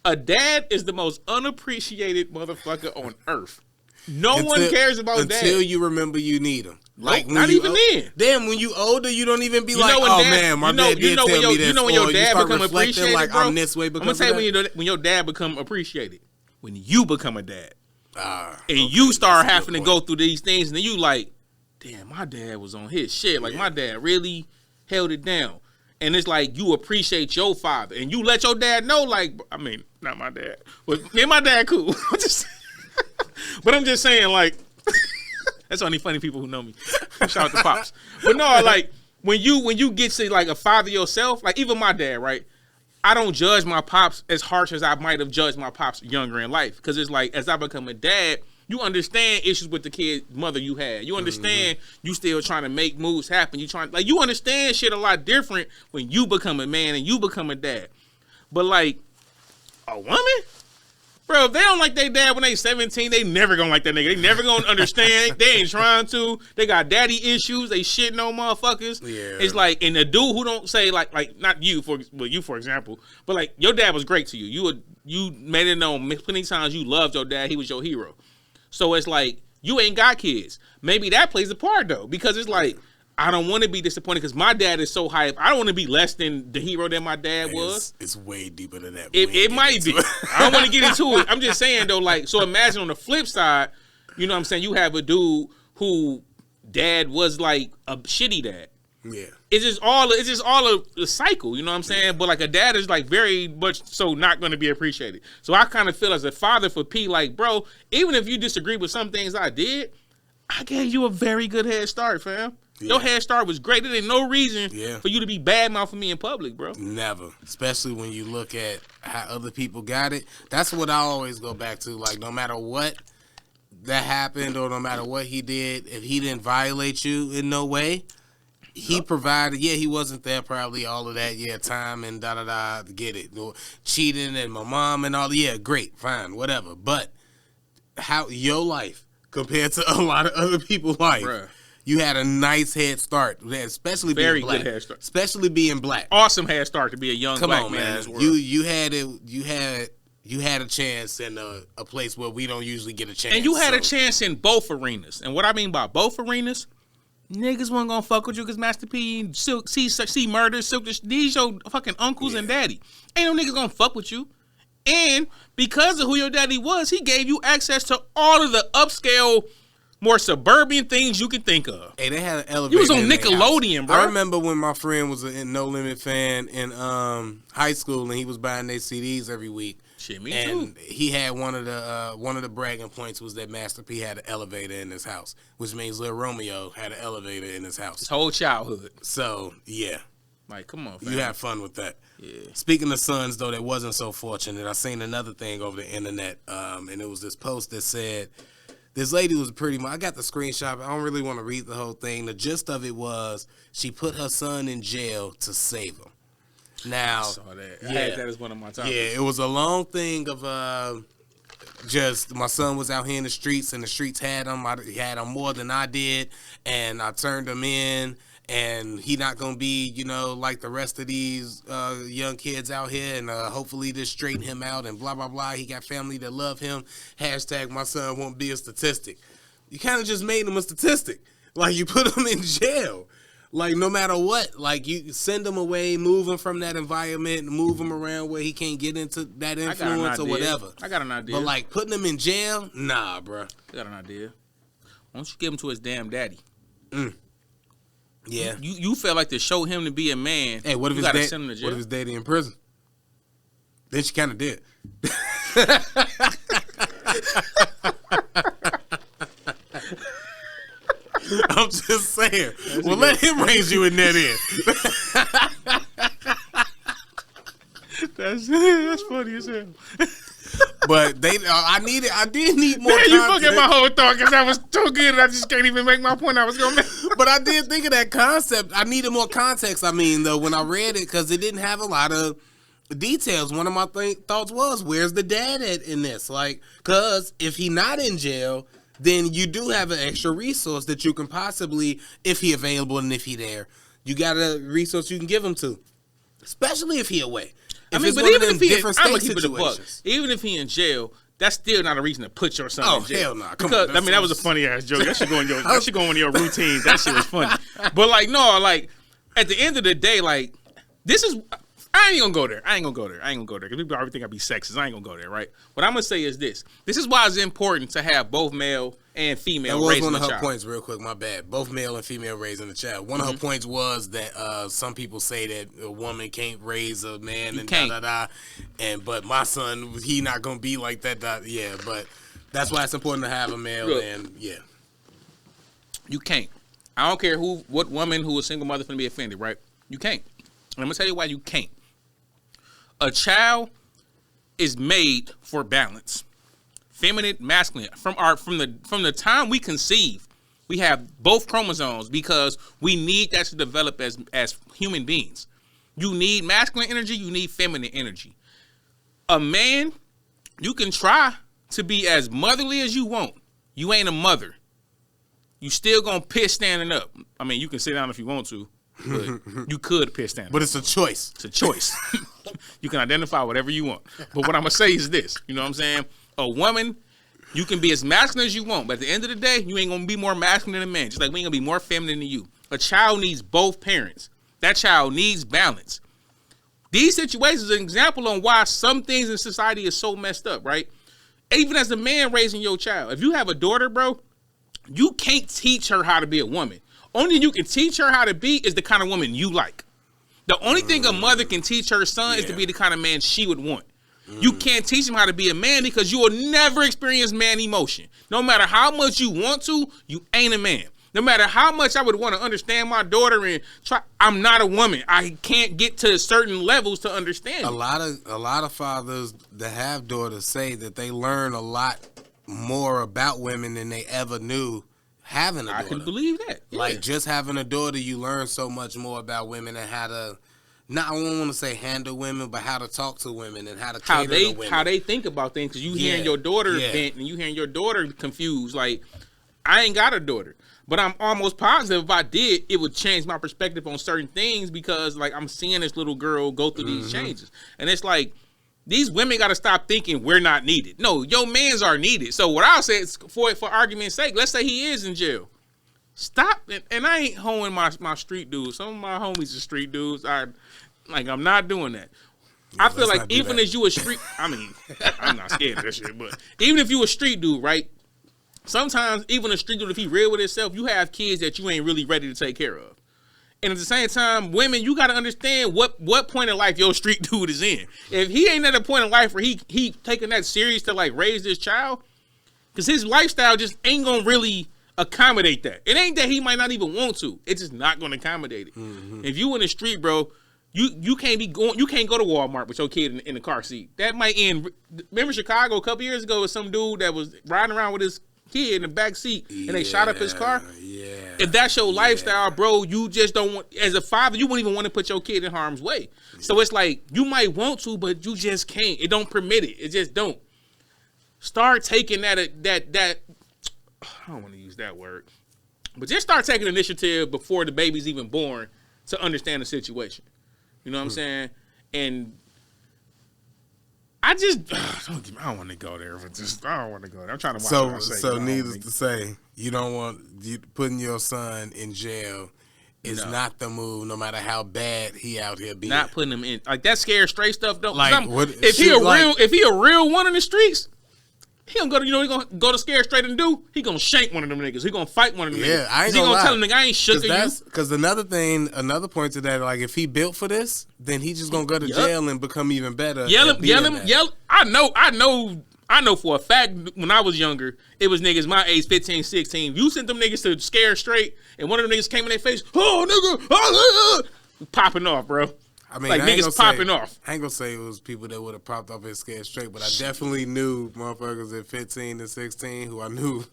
A dad is the most unappreciated motherfucker on earth. No one cares about dad. Until you remember you need him. Like, not even then. Damn, when you older, you don't even be like, oh, man, my dad did tell me this. You know when your dad become appreciated, like, bro? I'm this way because I'm going to tell you when your dad become appreciated. When you become a dad. And you start having to go through these things, and then you like, damn, my dad was on his shit. Like, my dad really held it down. And it's like you appreciate your father, and you let your dad know. Like, I mean, not my dad, but me and my dad cool. But I'm just saying, like, that's only funny people who know me. Shout out to pops. But no, like when you get to like a father yourself, like even my dad, right? I don't judge my pops as harsh as I might have judged my pops younger in life, because it's like as I become a dad, you understand issues with the kid mother you had. You understand you still trying to make moves happen. You understand shit a lot different when you become a man and you become a dad. But like a woman, bro, if they don't like their dad when they 17, they never gonna like that nigga. They never gonna understand. They ain't trying to. They got daddy issues. They shitting on motherfuckers. Yeah. It's like, and the dude who don't say like not you for example, but like your dad was great to you. You made it known plenty of times you loved your dad. He was your hero. So it's like, you ain't got kids. Maybe that plays a part, though, because it's like, I don't want to be disappointed because my dad is so hype. I don't want to be less than the hero that my dad was. It's way deeper than that. It might be. I don't want to get into it. I'm just saying, though, like, so imagine on the flip side, you know what I'm saying, you have a dude who dad was like a shitty dad. Yeah. It's just all a cycle, you know what I'm saying? But like a dad is like very much so not going to be appreciated. So I kind of feel as a father for P, like, bro, even if you disagree with some things I did, I gave you a very good head start, fam. Yeah. Your head start was great. There ain't no reason for you to be badmouthing me in public, bro. Never. Especially when you look at how other people got it. That's what I always go back to. Like, no matter what that happened or no matter what he did, if he didn't violate you in no way, he provided, he wasn't there probably, all of that, time and da-da-da, get it. Cheating and my mom and all, great, fine, whatever. But how your life compared to a lot of other people's life, bruh, You had a nice head start, especially Very being black. good head start. Especially being black. Awesome head start to be a young Come black on, man in man. this world. You had a chance in a place where we don't usually get a chance. And you had a chance in both arenas. And what I mean by both arenas, niggas wasn't gonna fuck with you because Master P, Silk, C Murder, Silk, these your fucking uncles and daddy. Ain't no niggas gonna fuck with you. And because of who your daddy was, he gave you access to all of the upscale, more suburban things you could think of. Hey, they had an elevator. You was on in their Nickelodeon, house. bro. I remember when my friend was a No Limit fan in high school, and he was buying their CDs every week. Shit, me and too. he had one of the bragging points was that Master P had an elevator in his house, which means Lil Romeo had an elevator in his house. His whole childhood. So yeah, Like, come on, fam. you had fun with that. Yeah. Speaking of sons, though, that wasn't so fortunate. I seen another thing over the internet, and it was this post that said this lady was pretty much. I got the screenshot. I don't really want to read the whole thing. The gist of it was she put her son in jail to save him. Now, I saw that. I had that as one of my topics. Yeah, it was a long thing of just my son was out here in the streets, and the streets had him. He had him more than I did, and I turned him in. And he not gonna be, like the rest of these young kids out here, and hopefully this straighten him out, and blah blah blah. He got family that love him. # my son won't be a statistic. You kind of just made him a statistic. Like, you put him in jail. Like, no matter what, like, you send him away, move him from that environment, move him around where he can't get into that influence or whatever. I got an idea. But like putting him in jail, nah, bruh. I got an idea. Why don't you give him to his damn daddy? Yeah. You felt like to show him to be a man. Hey, what if you his gotta dad? send him to jail? What if his daddy in prison? Then she kind of did. I'm just saying. Well, let him raise you in that end. That's funny as hell. But I did need more. Man, you context. forget my whole thought because that was too good. I just can't even make my point I was gonna make. But I did think of that concept. I needed more context. I mean, though, when I read it, because it didn't have a lot of details. One of my thoughts was, where's the dad at in this? Like, because if he not in jail, then you do have an extra resource that you can possibly, if he available and if he there, you got a resource you can give him to, especially if he away. I mean, but even if he, I'm gonna keep it a buck. Even if he in jail, that's still not a reason to put your son in jail. Hell no! Because I mean, that was a funny ass joke. That should go in your. That should go in your routines. That shit was funny. But like, no, like at the end of the day, like this is. I ain't gonna go there. Because people already think I be sexist. I ain't gonna go there, right? What I'm gonna say is this. This is why it's important to have both male and female raising a child. That was one of her points, real quick, my bad. Both male and female raising a child. One of her points was that some people say that a woman can't raise a man and da-da-da. But my son, he not gonna be like that. Yeah, but that's why it's important to have a male and, yeah. You can't. I don't care what woman who a single mother finna be offended, right? You can't. And I'm gonna tell you why you can't. A child is made for balance, feminine, masculine. From the time we conceive, we have both chromosomes because we need that to develop as human beings. You need masculine energy, you need feminine energy. A man, you can try to be as motherly as you want. You ain't a mother. You still gonna piss standing up. I mean, you can sit down if you want to. But you could piss standing up. But it's a choice. It's a choice. You can identify whatever you want. But what I'm going to say is this. You know what I'm saying? A woman, you can be as masculine as you want. But at the end of the day, you ain't going to be more masculine than a man. Just like we ain't going to be more feminine than you. A child needs both parents. That child needs balance. These situations are an example on why some things in society is so messed up, right? Even as a man raising your child. If you have a daughter, bro, you can't teach her how to be a woman. Only thing you can teach her how to be is the kind of woman you like. The only thing a mother can teach her son is to be the kind of man she would want. You can't teach him how to be a man because you will never experience man emotion. No matter how much you want to, you ain't a man. No matter how much I would want to understand my daughter and try, I'm not a woman. I can't get to certain levels to understand. A lot of fathers that have daughters say that they learn a lot more about women than they ever knew. Having a daughter. I can believe that. Yeah. Like, just having a daughter, you learn so much more about women and how to, I don't want to say handle women, but how to talk to women and how to cater to women. How they think about things. Because you hearing your daughter vent and you hearing your daughter confused. Like, I ain't got a daughter, but I'm almost positive if I did, it would change my perspective on certain things because like I'm seeing this little girl go through these changes, and it's like these women got to stop thinking we're not needed. No, your mans are needed. So what I'll say is for argument's sake, let's say he is in jail. Stop, and I ain't hoeing my street dudes. Some of my homies are street dudes. I'm not doing that. I feel like even as you a street, I mean, I'm not scared of that shit, but even if you a street dude, right? Sometimes even a street dude, if he real with himself, you have kids that you ain't really ready to take care of. And at the same time, women, you got to understand what point in life your street dude is in. If he ain't at a point in life where he taking that serious to like raise this child, because his lifestyle just ain't gonna really accommodate that. It ain't that he might not even want to. It's just not gonna accommodate it. If you in the street, bro, you can't go to Walmart with your kid in the car seat. That might end. Remember Chicago a couple years ago with some dude that was riding around with his kid in the back seat and they shot up his car. Yeah. If that's your lifestyle, bro, you just don't want, as a father, you wouldn't even want to put your kid in harm's way. So it's like, you might want to, but you just can't. It don't permit it. It just don't. Start taking that, I don't want to use that word, but just start taking initiative before the baby's even born to understand the situation. You know what I'm saying? And I don't want to go there, but I don't want to go there. I'm trying to watch what I say. So needless to say, you don't want putting your son in jail is not the move, no matter how bad he out here being. Not putting him in like that scared straight stuff. Don't like if he a real one in the streets, he gonna go to, he gonna go to scared straight and do. He gonna shank one of them niggas. He gonna fight one of them niggas. Yeah, I ain't he gonna tell him nigga I ain't shook at you. Because another point to that, like if he built for this, then he just gonna go to jail and become even better. Yell him. I know for a fact when I was younger, it was niggas my age, 15, 16. You sent them niggas to scare straight, and one of them niggas came in their face, oh nigga, popping off, bro. I mean, like niggas popping off. I ain't gonna say it was people that would have popped off and scared straight, but I definitely knew motherfuckers at 15 and 16 who I knew.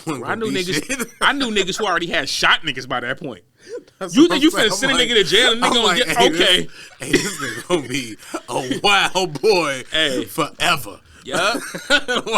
I knew niggas who already had shot niggas by that point. You think you finna send a nigga to jail and nigga gonna get okay? This nigga gonna be a wild boy forever. Yeah,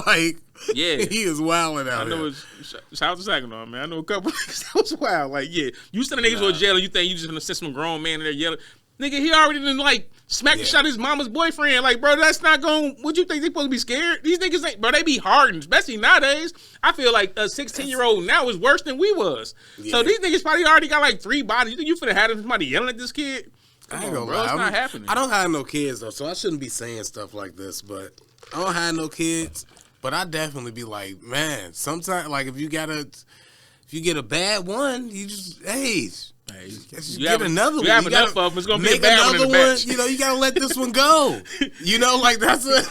like yeah, he is wilding out. I know. Shout out to Saginaw, man. I know a couple niggas that was wild. Like, yeah, you send a nigga to a jail and you think you just gonna send some grown man in there yelling. Nigga, he already done like smack the shot his mama's boyfriend. Like, bro, that's not going. What you think they supposed to be scared? These niggas ain't, bro. They be hardened, especially nowadays. I feel like a 16-year-old now is worse than we was. Yeah. So these niggas probably already got like 3 bodies. You think you finna have somebody yelling at this kid? I ain't gonna lie, it's not happening. I don't have no kids though, so I shouldn't be saying stuff like this. But I don't have no kids. But I definitely be like, man, sometimes like if you get a bad one, you just you get another one. You have enough of them. It's gonna be a bad one in the batch. You know, you gotta let this one go. You know, like that's a.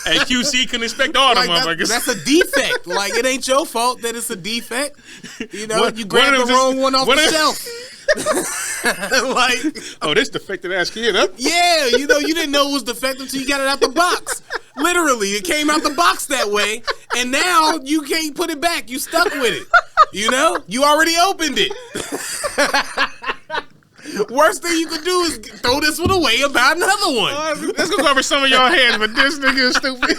Hey, QC can expect all them motherfuckers. That's a defect. Like it ain't your fault that it's a defect. You know, you grabbed the wrong one off the shelf. Like, oh, this defective ass kid, huh? Yeah, you know, you didn't know it was defective until you got it out the box. Literally, it came out the box that way, and now you can't put it back. You stuck with it. You know, you already opened it. Worst thing you could do is throw this one away and buy another one. Let's go cover some of y'all hands, but this nigga is stupid.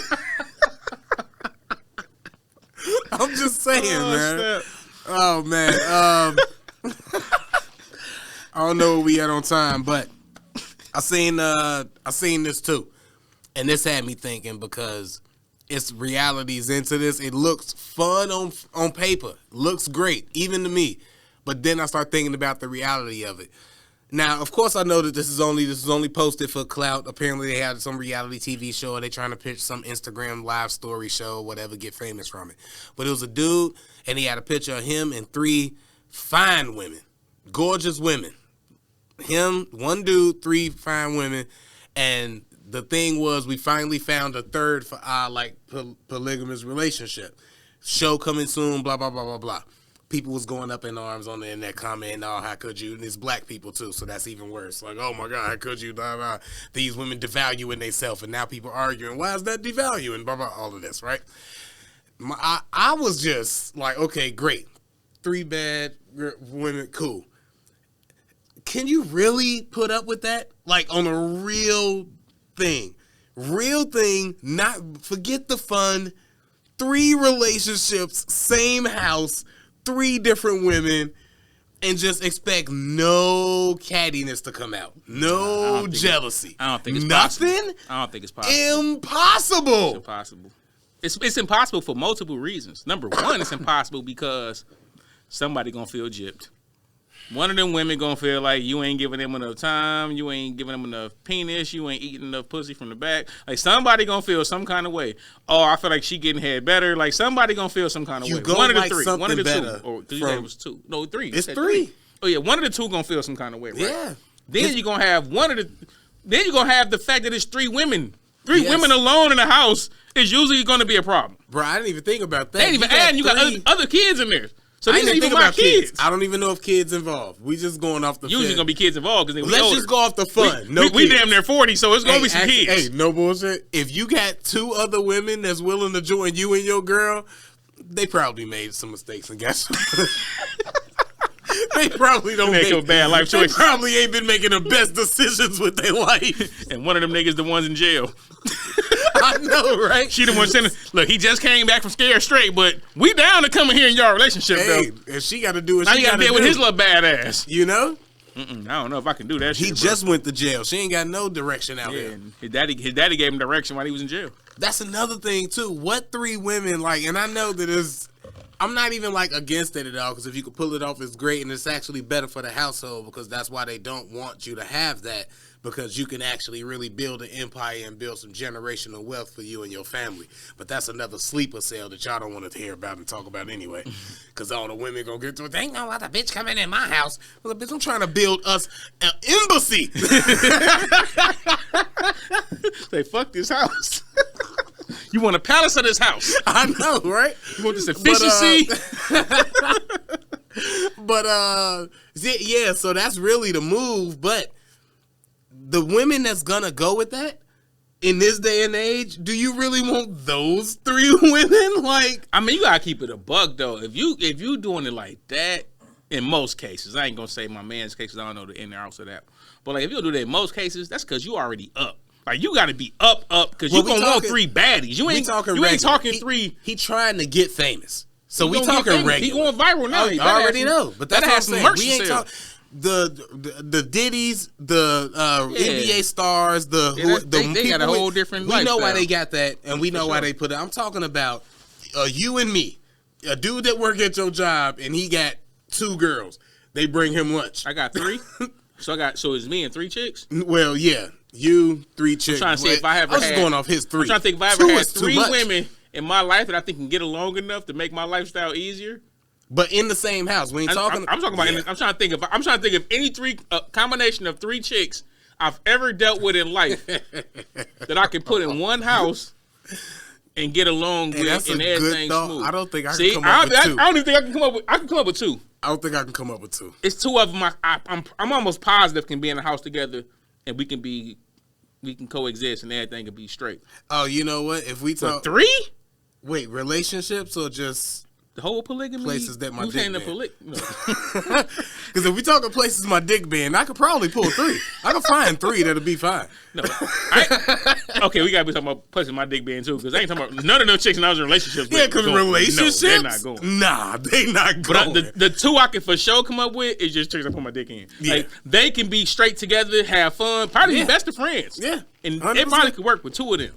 I'm just saying, man. Snap. Oh man. I don't know where we at on time, but I seen this too, and this had me thinking because it's realities into this. It looks fun on paper, looks great even to me, but then I start thinking about the reality of it. Now, of course, I know that this is only posted for clout. Apparently, they had some reality TV show, or they trying to pitch some Instagram live story show, or whatever, get famous from it. But it was a dude, and he had a picture of him and 3 fine women, gorgeous women. Him, one dude, 3 fine women, and the thing was, we finally found a third for our polygamous relationship. Show coming soon, blah blah blah blah blah. People was going up in arms on the internet commenting, "Oh, how could you?" And it's black people too, so that's even worse. Like, "Oh my God, how could you?" Blah blah. These women devaluing themselves, and now people arguing, "Why is that devaluing?" Blah blah. All of this, right? I was just like, okay, great, 3 bad women, cool. Can you really put up with that? Like on a real thing, not forget the fun. 3 relationships, same house, 3 different women and just expect no cattiness to come out. No jealousy. I don't think it's nothing. Possible. I don't think it's possible. Impossible. It's impossible. It's impossible for multiple reasons. Number one, it's impossible because somebody gonna feel gypped. One of them women gonna feel like you ain't giving them enough time, you ain't giving them enough penis, you ain't eating enough pussy from the back. Like somebody gonna feel some kind of way. Oh, I feel like she getting head better. Like somebody gonna feel some kind of way. One of the 3. One of the 2. Or because you said it was 2. No, 3. It's 3. Oh yeah, one of the 2 gonna feel some kind of way, right? Yeah. Then you're gonna have then you're gonna have the fact that it's 3 women. 3 women alone in the house is usually gonna be a problem. Bro, I didn't even think about that. They ain't even add, you got other kids in there. So I these didn't ain't think even my about kids. I don't even know if kids involved. We just going off the Usually fence. gonna be kids involved because Let's just go off the fun. We damn near 40, so it's gonna be some kids. Hey, no bullshit. If you got 2 other women that's willing to join you and your girl, they probably made some mistakes and got some. They probably don't make a bad life choice. They probably ain't been making the best decisions with their life. And one of them niggas the ones in jail. I know, right? She the one sending. Look, he just came back from Scared Straight, but we down to come in here in your relationship, hey, though. and she got to do what now she got to do. Now you got to deal with his little badass. You know? I don't know if I can do that shit. He just went to jail. She ain't got no direction out there. And his daddy gave him direction while he was in jail. That's another thing, too. What 3 women, like, and I know that it's, I'm not even, like, against it at all, because if you could pull it off, it's great, and it's actually better for the household, because that's why they don't want you to have that, because you can actually really build an empire and build some generational wealth for you and your family. But that's another sleeper cell that y'all don't want to hear about and talk about anyway, because all the women gonna get to it. They ain't gonna let a bitch come in my house. Well, bitch, I'm trying to build us an embassy. Say, fuck this house. You want a palace of this house? I know, right? You want this efficiency? But yeah, so that's really the move. But the women that's gonna go with that in this day and age, do you really want those 3 women? Like, I mean, you gotta keep it a buck though. If you doing it like that, in most cases, I ain't gonna say my man's cases. I don't know the in and outs of that. But like, if you do that in most cases, that's because you already up. Like, you got to be up, because you gonna want 3 baddies. You ain't talking 3. He trying to get famous. So we talking regular. He going viral now. I already know. But that's that has some merch we ain't talking the Diddy's, the NBA stars, the they got a whole different lifestyle. We know why they got that, and we know why they put it. I'm talking about you and me, a dude that work at your job, and he got 2 girls. They bring him lunch. I got 3. So it's me and 3 chicks. Well, yeah. You, 3 chicks. I'm trying to see if I ever I was just going off his 3. I'm trying to think if I ever had 3 women in my life that I think can get along enough to make my lifestyle easier. But in the same house, we ain't talking. I'm talking about. Yeah. I'm trying to think of any 3 combination of 3 chicks I've ever dealt with in life that I can put in one house and get along with and everything smooth. I don't think I can come up with 2. I don't even think I can come up with. I can come up with 2. I don't think I can come up with 2. It's 2 of them. I'm almost positive can be in the house together, and we can coexist and everything can be straight. Oh, you know what? If we talk 3, wait, relationships or just the whole polygamy places that my dick been? Because if we talking places my dick been, I could probably pull 3. I could find 3 that'll be fine. No, okay, we gotta be talking about places my dick been too, because I ain't talking about none of them chicks when I was in relationships. Yeah, because relationships, no, they're not going. Nah, they not going. But the 2 I can for sure come up with is just chicks I put my dick in. Yeah. Like, they can be straight together, have fun, probably be best of friends. Yeah, and 100%. It probably could work with 2 of them.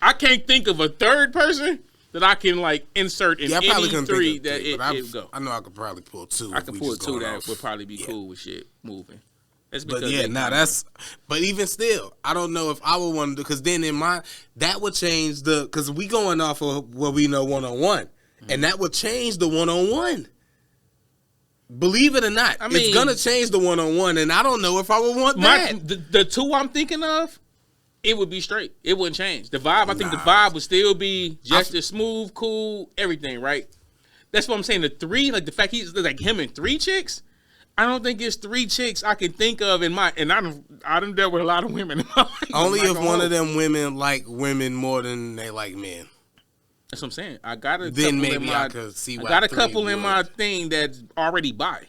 I can't think of a 3rd person that I can like insert in any 3 that it go. I know I could probably pull 2. I can pull 2 that would probably be cool with shit moving. That's but but even still, I don't know if I would want to do, because then that would change because we going off of what we know one-on-one, and that would change the one-on-one. Believe it or not, it's gonna change the one-on-one, and I don't know if I would want that. The 2 I'm thinking of, it would be straight. It wouldn't change. The vibe, I think the vibe would still be just as smooth, cool, everything, right? That's what I'm saying. The 3, like the fact he's like him and 3 chicks, I don't think it's 3 chicks I can think of in my, and I done dealt with a lot of women in my life. Only if one of them women like women more than they like men. That's what I'm saying. I got a then couple maybe in my, I could see why I got a couple in my thing that's already bi.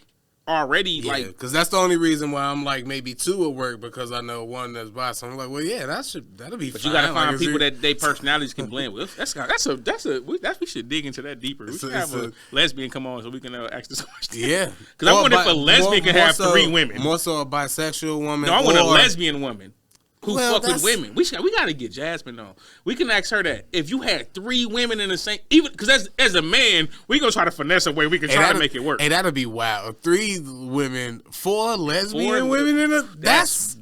already Yeah, like. because that's the only reason why I'm like maybe 2 will work because I know one that's bi. So I'm like, well, yeah, that'll be. But fine. you gotta find like, people that they personalities can blend with. We should dig into that deeper. We should have a lesbian come on so we can ask this question. Yeah, because I wonder if a lesbian can have 3 women. More so a bisexual woman. No, I want a lesbian woman who fuck with women. We gotta get Jasmine on. We can ask her that if you had 3 women in the same, even because as a man, we gonna try to finesse a way we can try to make it work. Hey, that'll be wild. 3 women, 4 lesbian women in a that's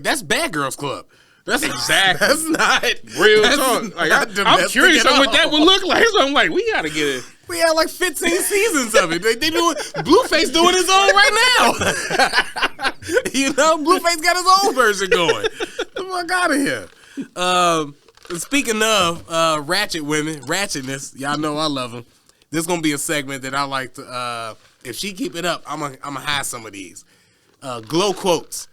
that's Bad Girls Club. That's exactly. That's not real talk. Like I'm curious on what that would look like. So I'm like, we gotta get it. We had like 15 seasons of it. They doing Blueface doing his own right now. You know, Blueface got his own version going. Get the fuck out of here. Speaking of ratchet women, ratchetness, y'all know I love them. This is gonna be a segment that I like to. If she keep it up, I'm gonna hide some of these. Glow quotes.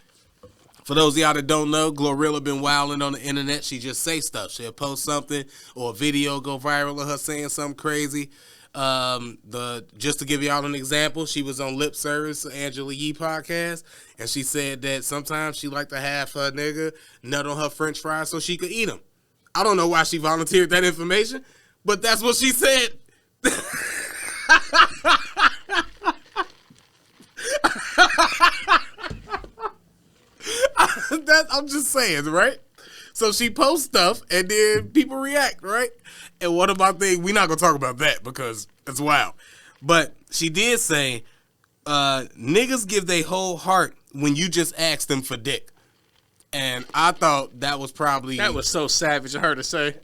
For those of y'all that don't know, Glorilla been wilding on the internet. She just say stuff. She'll post something or a video go viral of her saying something crazy. Just to give y'all an example, she was on Lip Service, Angela Yee podcast, and she said that sometimes she like to have her nigga nut on her French fries so she could eat them. I don't know why she volunteered that information, but that's what she said. I'm just saying, right? So she posts stuff, and then people react, right? And one of my things, we're not going to talk about that because it's wild. But she did say, niggas give their whole heart when you just ask them for dick. And I thought that was probably... That was so savage of her to say.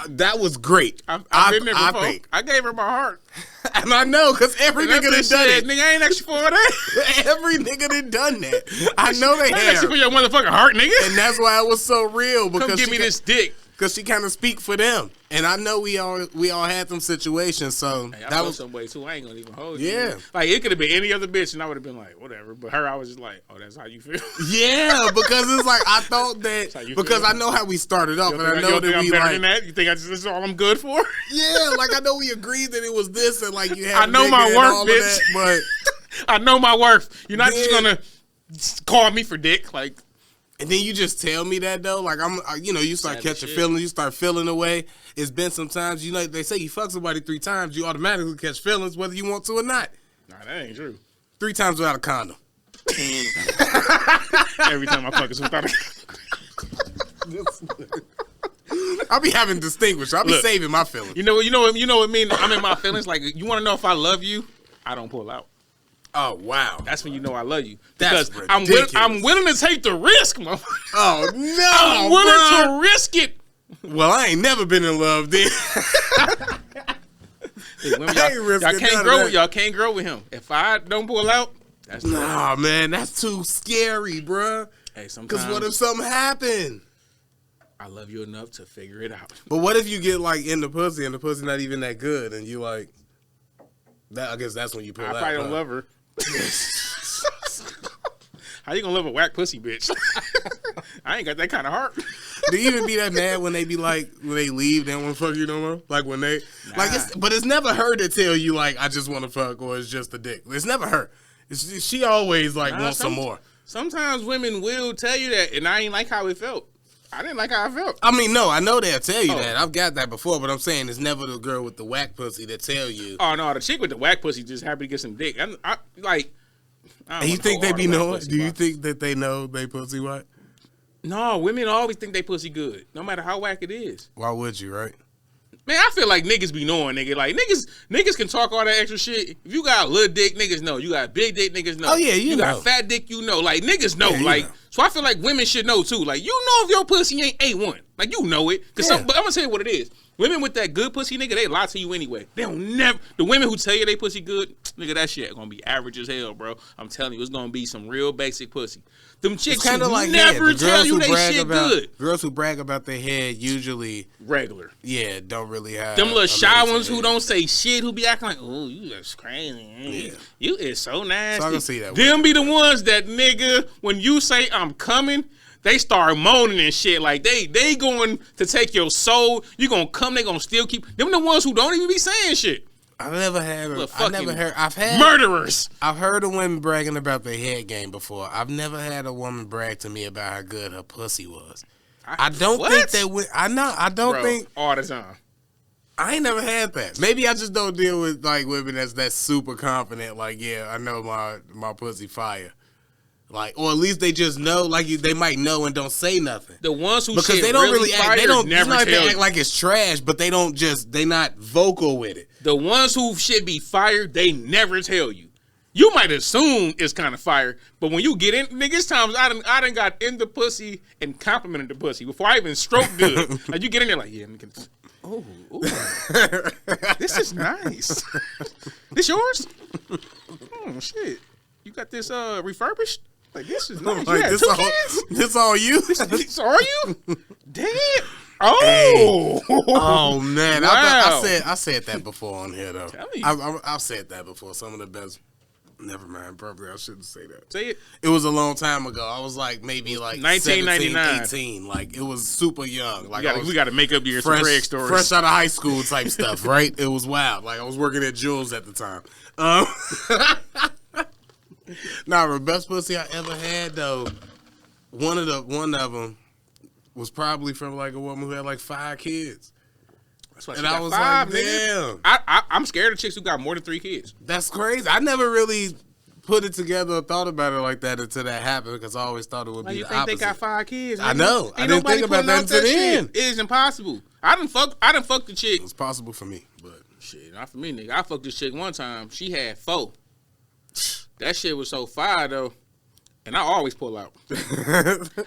That was great. I've been there before. I gave her my heart. And I know, because every nigga done done it. Nigga, I ain't asked you for that. Every nigga done that. I know they have. I asked you for your motherfucking heart, nigga. And that's why it was so real. Because come give me this dick. Because she kind of speak for them. And I know we all had them situations, so hey, that was some way too. I ain't gonna even hold you. Yeah. Like it could have been any other bitch and I would have been like, whatever. But her, I was just like, oh, that's how you feel. Yeah, because it's like I thought that because I know how we started off, and I know that we like. That? You think this is all I'm good for? Yeah, like I know we agreed that it was this, and like you had. I know my worth, bitch. But I know my worth. You're not just gonna call me for dick, like. And then you just tell me that though, like you start catching feelings, you start feeling away. It's been sometimes, they say you fuck somebody 3 times, you automatically catch feelings whether you want to or not. Nah, that ain't true. 3 times without a condom. Every time I fuck is without a condom. I'll be having distinguished. I'll be saving my feelings. You know what I mean? I'm in my feelings. Like you want to know if I love you? I don't pull out. Oh wow! That's when you know I love you. That's because ridiculous. I'm willing to take the risk, motherfucker. Oh no! I'm willing to risk it. Well, I ain't never been in love then. Hey, women, y'all can't grow with him. If I don't pull out, that's man, that's too scary, bruh. Hey, sometimes. Because what if something happened? I love you enough to figure it out. But what if you get like in the pussy and the pussy not even that good, and you like that? I guess that's when you pull out. I probably don't love her. How you gonna love a whack pussy bitch? I ain't got that kind of heart. Do you even be that mad when they be like, when they leave, they don't want to fuck you no more? Like when they, like, but it's never her to tell you like, I just want to fuck, or it's just a dick. It's never her. She always like wants some more. Sometimes women will tell you that, and I ain't like how it felt. I didn't like how I felt. I mean, no, I know they'll tell you that. I've got that before, but I'm saying it's never the girl with the whack pussy that tell you. Oh no, the chick with the whack pussy just happy to get some dick. I and you think they be knowing? Do you think that they know they pussy whack? No, women always think they pussy good, no matter how whack it is. Why would you, right? Man, I feel like niggas be knowing, nigga. Like niggas can talk all that extra shit. If you got a little dick, niggas know. You got big dick, niggas know. Oh yeah, you know. Got fat dick, you know. Like niggas know. Yeah, know. So I feel like women should know too. Like you know if your pussy ain't A1. Like you know it. But I'm gonna tell you what it is. Women with that good pussy, nigga, they lie to you anyway. They don't never. The women who tell you they pussy good, nigga, that shit gonna be average as hell, bro. I'm telling you, it's gonna be some real basic pussy. Them chicks who like never tell you they shit good. Girls who brag about their head usually regular. Yeah, don't really have. Them little shy ones who don't say shit, who be acting like, oh, you just crazy. Yeah. You is so nasty. So I can see that. Them be the ones that, nigga, when you say I'm coming, they start moaning and shit. Like they going to take your soul. You gonna come, they gonna still keep. Them the ones who don't even be saying shit. I've never had. Look, I've never heard. I've had murderers. I've heard of women bragging about their head game before. I've never had a woman brag to me about how good her pussy was. I don't think they would. I know. I don't think all the time. I ain't never had that. Maybe I just don't deal with like women that's super confident. Like, yeah, I know my pussy fire. Like, or at least they just know. Like, they might know and don't say nothing. The ones who because shit they don't really act. fire They don't never it's not tell they you. act like it's trash, but they don't just. They not vocal with it. The ones who should be fired, they never tell you. You might assume it's kind of fire, but when you get in, niggas times I done got in the pussy and complimented the pussy before I even stroked good. Like you get in there like, yeah, I'm gonna, oh, this is nice. This yours? Oh shit, you got this refurbished? Like this is nice. Like, Yeah, this all you? This are you? Damn. Oh, oh man! Wow. I said that before on here though. Tell me. I've said that before. Some of the best. Never mind. Probably I shouldn't say that. say it. It was a long time ago. I was like maybe like 1999. 17, 18. Like it was super young. Like We got to make up years for Craig stories. fresh out of high school type stuff. Right? It was wild. Like I was working at Jules at the time. Nah, the best pussy I ever had though. One of them was probably from like a woman who had like 5 kids. That's why And she I got was 5, like, nigga. damn. I'm scared of chicks who got more than 3 kids. That's crazy. I never really put it together or thought about it like that until that happened because I always thought it would Why be you the think opposite. they got 5 kids? I nigga? know. I Ain't didn't nobody think about putting that out until the shit. end. It is impossible. I done fucked the chick. It's possible for me, but Shit, not for me, nigga. I fucked this chick one time. She had 4. That shit was so fire though, and I always pull out.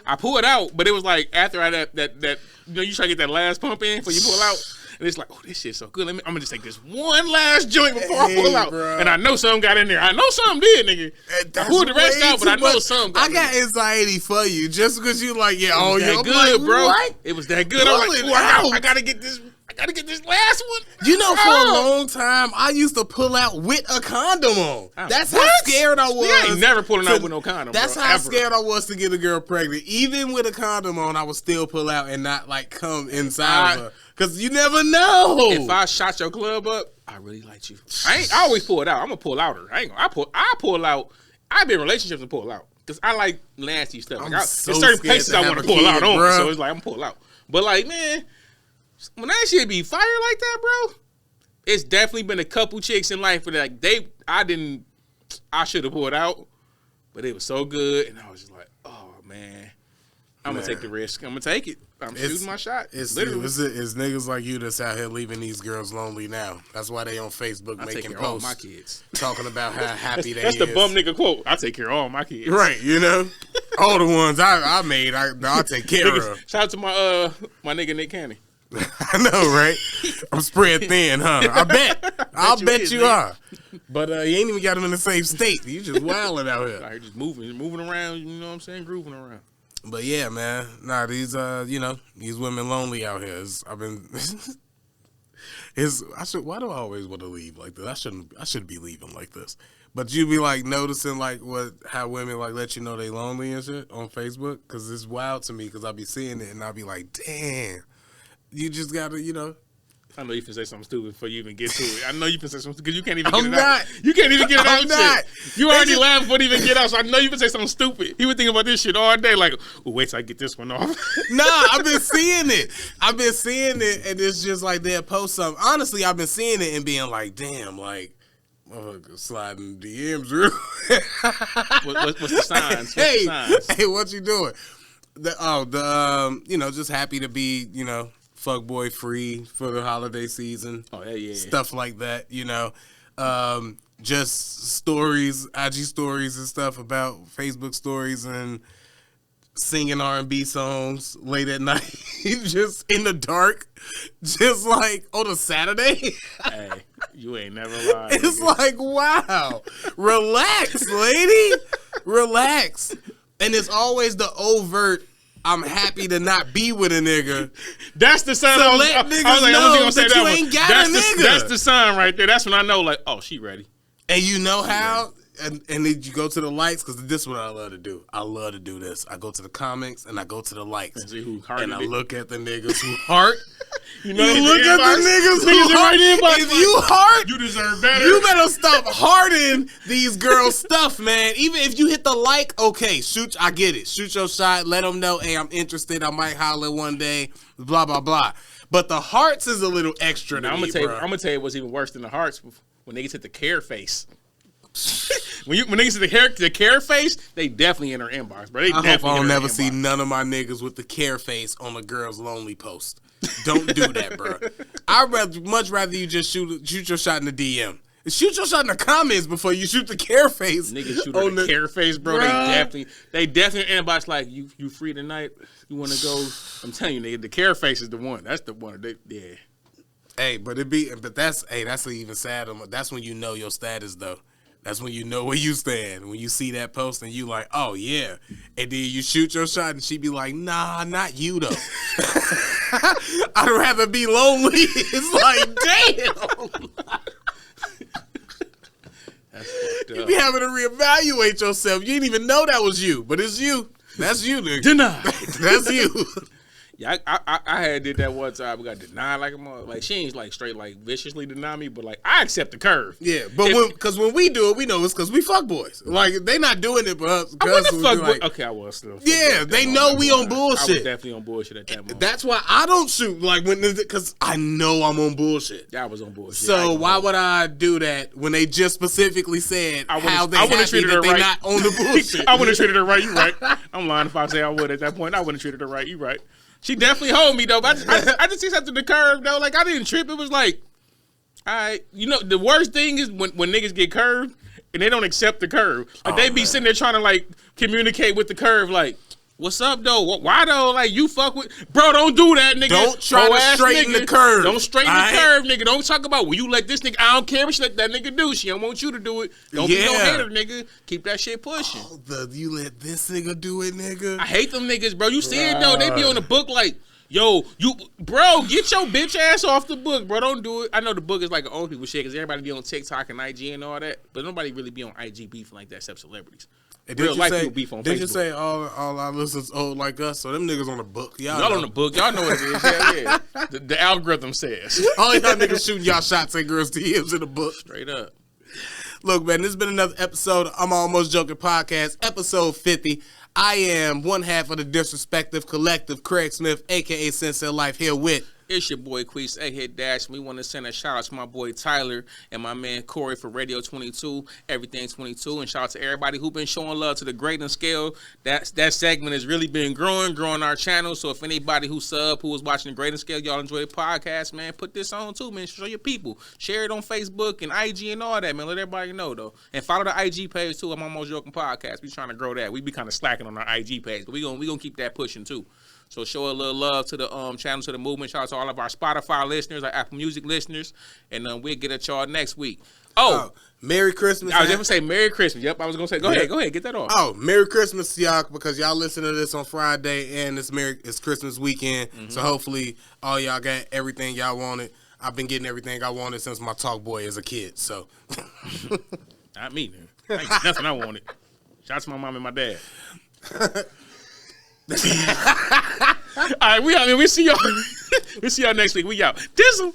I pulled out, but it was like after I that you know you try to get that last pump in before you pull out. And it's like, oh, this shit's so good. I'm gonna just take this one last joint before I pull out. Bro. And I know something got in there. I know something did, nigga. I pulled the rest out, but I know something got I in got there. anxiety for you just because you like, yeah, It oh, was you're that good, like, bro. What? It was that good. I was like, Pull ooh, it out. I gotta get this. I gotta get this last one. You know, for a Oh. long time, I used to pull out with a condom on. That's how What? scared I was. Nigga, I ain't never pulling out with no condom. That's bro, how ever. scared I was to get a girl pregnant. Even with a condom on, I would still pull out and not like come inside of her. Cause you never know. If I shot your club up, I really liked you. I always pull it out. I'm a pull outer. I pull out. I've been in relationships and pull out because I like nasty stuff. Like I'm so there's certain scared places to I have want a to pull kid, out on, bro. so it's like I'm pull out. But like, man, when that shit be fire like that, bro, it's definitely been a couple chicks in life where like I should have pulled out, but it was so good, and I was just like, oh man, I'm gonna take the risk. I'm gonna take it. I'm shooting my shot. It's literally. it's niggas like you that's out here leaving these girls lonely now. That's why they on Facebook I take making care of all posts my kids. talking about how happy they That's is. the bum nigga quote. I take care of all my kids. Right, you know? All the ones I made, I'll take care Niggas, of. shout out to my nigga Nick Cannon. I know, right? I'm spread thin, huh? I bet. I'll you bet is, you nigga. are. But you ain't even got them in the same state. You just wilding out here. Out here just moving around, you know what I'm saying? Grooving around. But yeah, man. Nah, these these women lonely out here. Why do I always want to leave like this? I shouldn't be leaving like this. But you be like noticing like how women like let you know they lonely and shit on Facebook, because it's wild to me because I be seeing it and I be like, damn, you just gotta, I know you can say something stupid before you even get to it. I know you can say something because you can't even I'm get it not. out. You can't even get it out. I'm not. Shit. You already laughed before it even get out, so I know you can say something stupid. He was thinking about this shit all day, like, oh, wait till I get this one off. Nah, I've been seeing it. And it's just like they'll post something. Honestly, I've been seeing it and being like, damn, like, motherfucker sliding DMs real. What's the signs? Hey, What's the signs? hey, what you doing? Just happy to be, fuckboy free for the holiday season. Oh, yeah. Stuff like that, just stories, IG stories and stuff about Facebook stories and singing R&B songs late at night, just in the dark, just like on a Saturday. Hey, you ain't never lied. It's nigga. like, wow, relax, lady, relax. And it's always the overt, I'm happy to not be with a nigga. That's the sign. So I was let like, niggas know that you ain't got a nigga. That's the sign right there. That's when I know, like, oh, she ready. And you know how and then you go to the likes, because this is what I love to do. I love to do this. I go to the comments and I go to the likes. And see who hearted and I it. look at the niggas who heart. You know, You look at the niggas who heart. If you heart, you deserve better. you better stop hearting these girls' stuff, man. Even if you hit the like, okay, shoot. I get it. Shoot your shot. Let them know, hey, I'm interested. I might holler one day. Blah blah blah. But the hearts is a little extra. Now, I'm gonna tell you what's even worse than the hearts when niggas hit the care face. when niggas hit the care face, they definitely in her inbox, bro. I hope I don't never see none of my niggas with the care face on a girl's lonely post. Don't do that, bro. I'd much rather you just shoot your shot in the DM. Shoot your shot in the comments before you shoot the care face. Niggas shoot on the care face, bro. They definitely inbox like, you free tonight? You want to go? I'm telling you, nigga, the care face is the one. That's the one. Yeah. Hey, but that's even sadder. That's when you know your status though. That's when you know where you stand. When you see that post and you like, oh yeah, and then you shoot your shot and she be like, nah, not you though. I'd rather be lonely. It's like, damn. You be having to reevaluate yourself. You didn't even know that was you, but it's you. That's you, nigga. Denied. That's you. Yeah, I had did that one time. We got denied like a mother. Like she ain't like straight like viciously deny me, but like I accept the curve. Yeah, but because when we do it, we know it's because we fuck boys. Like they not doing it for us. I wasn't fuck boy. Okay, I was still. Yeah, they know we on bullshit. I was definitely on bullshit at that moment. That's why I don't shoot like because I know I'm on bullshit. Yeah, I was on bullshit. So why would I do that when they just specifically said how they happy treated that her they right. not on the bullshit? I wouldn't have treated her right. You right. I'm lying if I say I would at that point. I wouldn't have treated her right. You right. She definitely hold me though, but I just accepted the curve though. Like I didn't trip. It was like, all right, you know, the worst thing is when niggas get curved and they don't accept the curve. Like they be sitting there trying to like communicate with the curve, like, what's up though? Why though? Like you fuck with, bro? Don't do that, nigga. Don't try to straighten the curve. Don't straighten the curve, nigga. Don't talk about will you let this nigga. I don't care what she let that nigga do. She don't want you to do it. Don't be no hater, nigga. Keep that shit pushing. You let this nigga do it, nigga. I hate them niggas, bro. You see it though? They be on the book like, yo, bro, get your bitch ass off the book, bro. Don't do it. I know the book is like an old people shit because everybody be on TikTok and IG and all that, but nobody really be on IG beefing like that except celebrities. Real life people beef on Facebook. Did you say all our listeners old like us? So them niggas on the book. Y'all on the book. Y'all know what it is. Yeah. The algorithm says. All y'all niggas shooting y'all shots at girls' DMs in the book. Straight up. Look, man, this has been another episode of I'm Almost Joking Podcast, episode 50. I am one half of the Disrespective Collective, Craig Smith, a.k.a. Sensei Life, here with... It's your boy Queese, Egghead Dash. We want to send a shout out to my boy Tyler and my man Corey for Radio 22, Everything 22, and shout out to everybody who been showing love to the Great and Scale. That segment has really been growing our channel. So if anybody who was watching the Great and Scale, y'all enjoy the podcast, man, put this on too, man. Show your people. Share it on Facebook and IG and all that, man. Let everybody know though. And follow the IG page too. I'm Almost Joking Podcast. We trying to grow that. We be kind of slacking on our IG page, but we gonna keep that pushing too. So show a little love to the channel, to the movement. Shout out to all of our Spotify listeners, our Apple Music listeners, and we'll get at y'all next week. Merry Christmas. I was going to say Merry Christmas. Yep, I was going to say, go ahead, get that off. Oh, Merry Christmas to y'all, because y'all listen to this on Friday, and it's Christmas weekend, so hopefully all y'all got everything y'all wanted. I've been getting everything I wanted since my talk boy as a kid, so. Not me, man. I ain't get nothing I wanted. Shout out to my mom and my dad. All right, we see y'all. We see y'all next week. We out. Dizzle.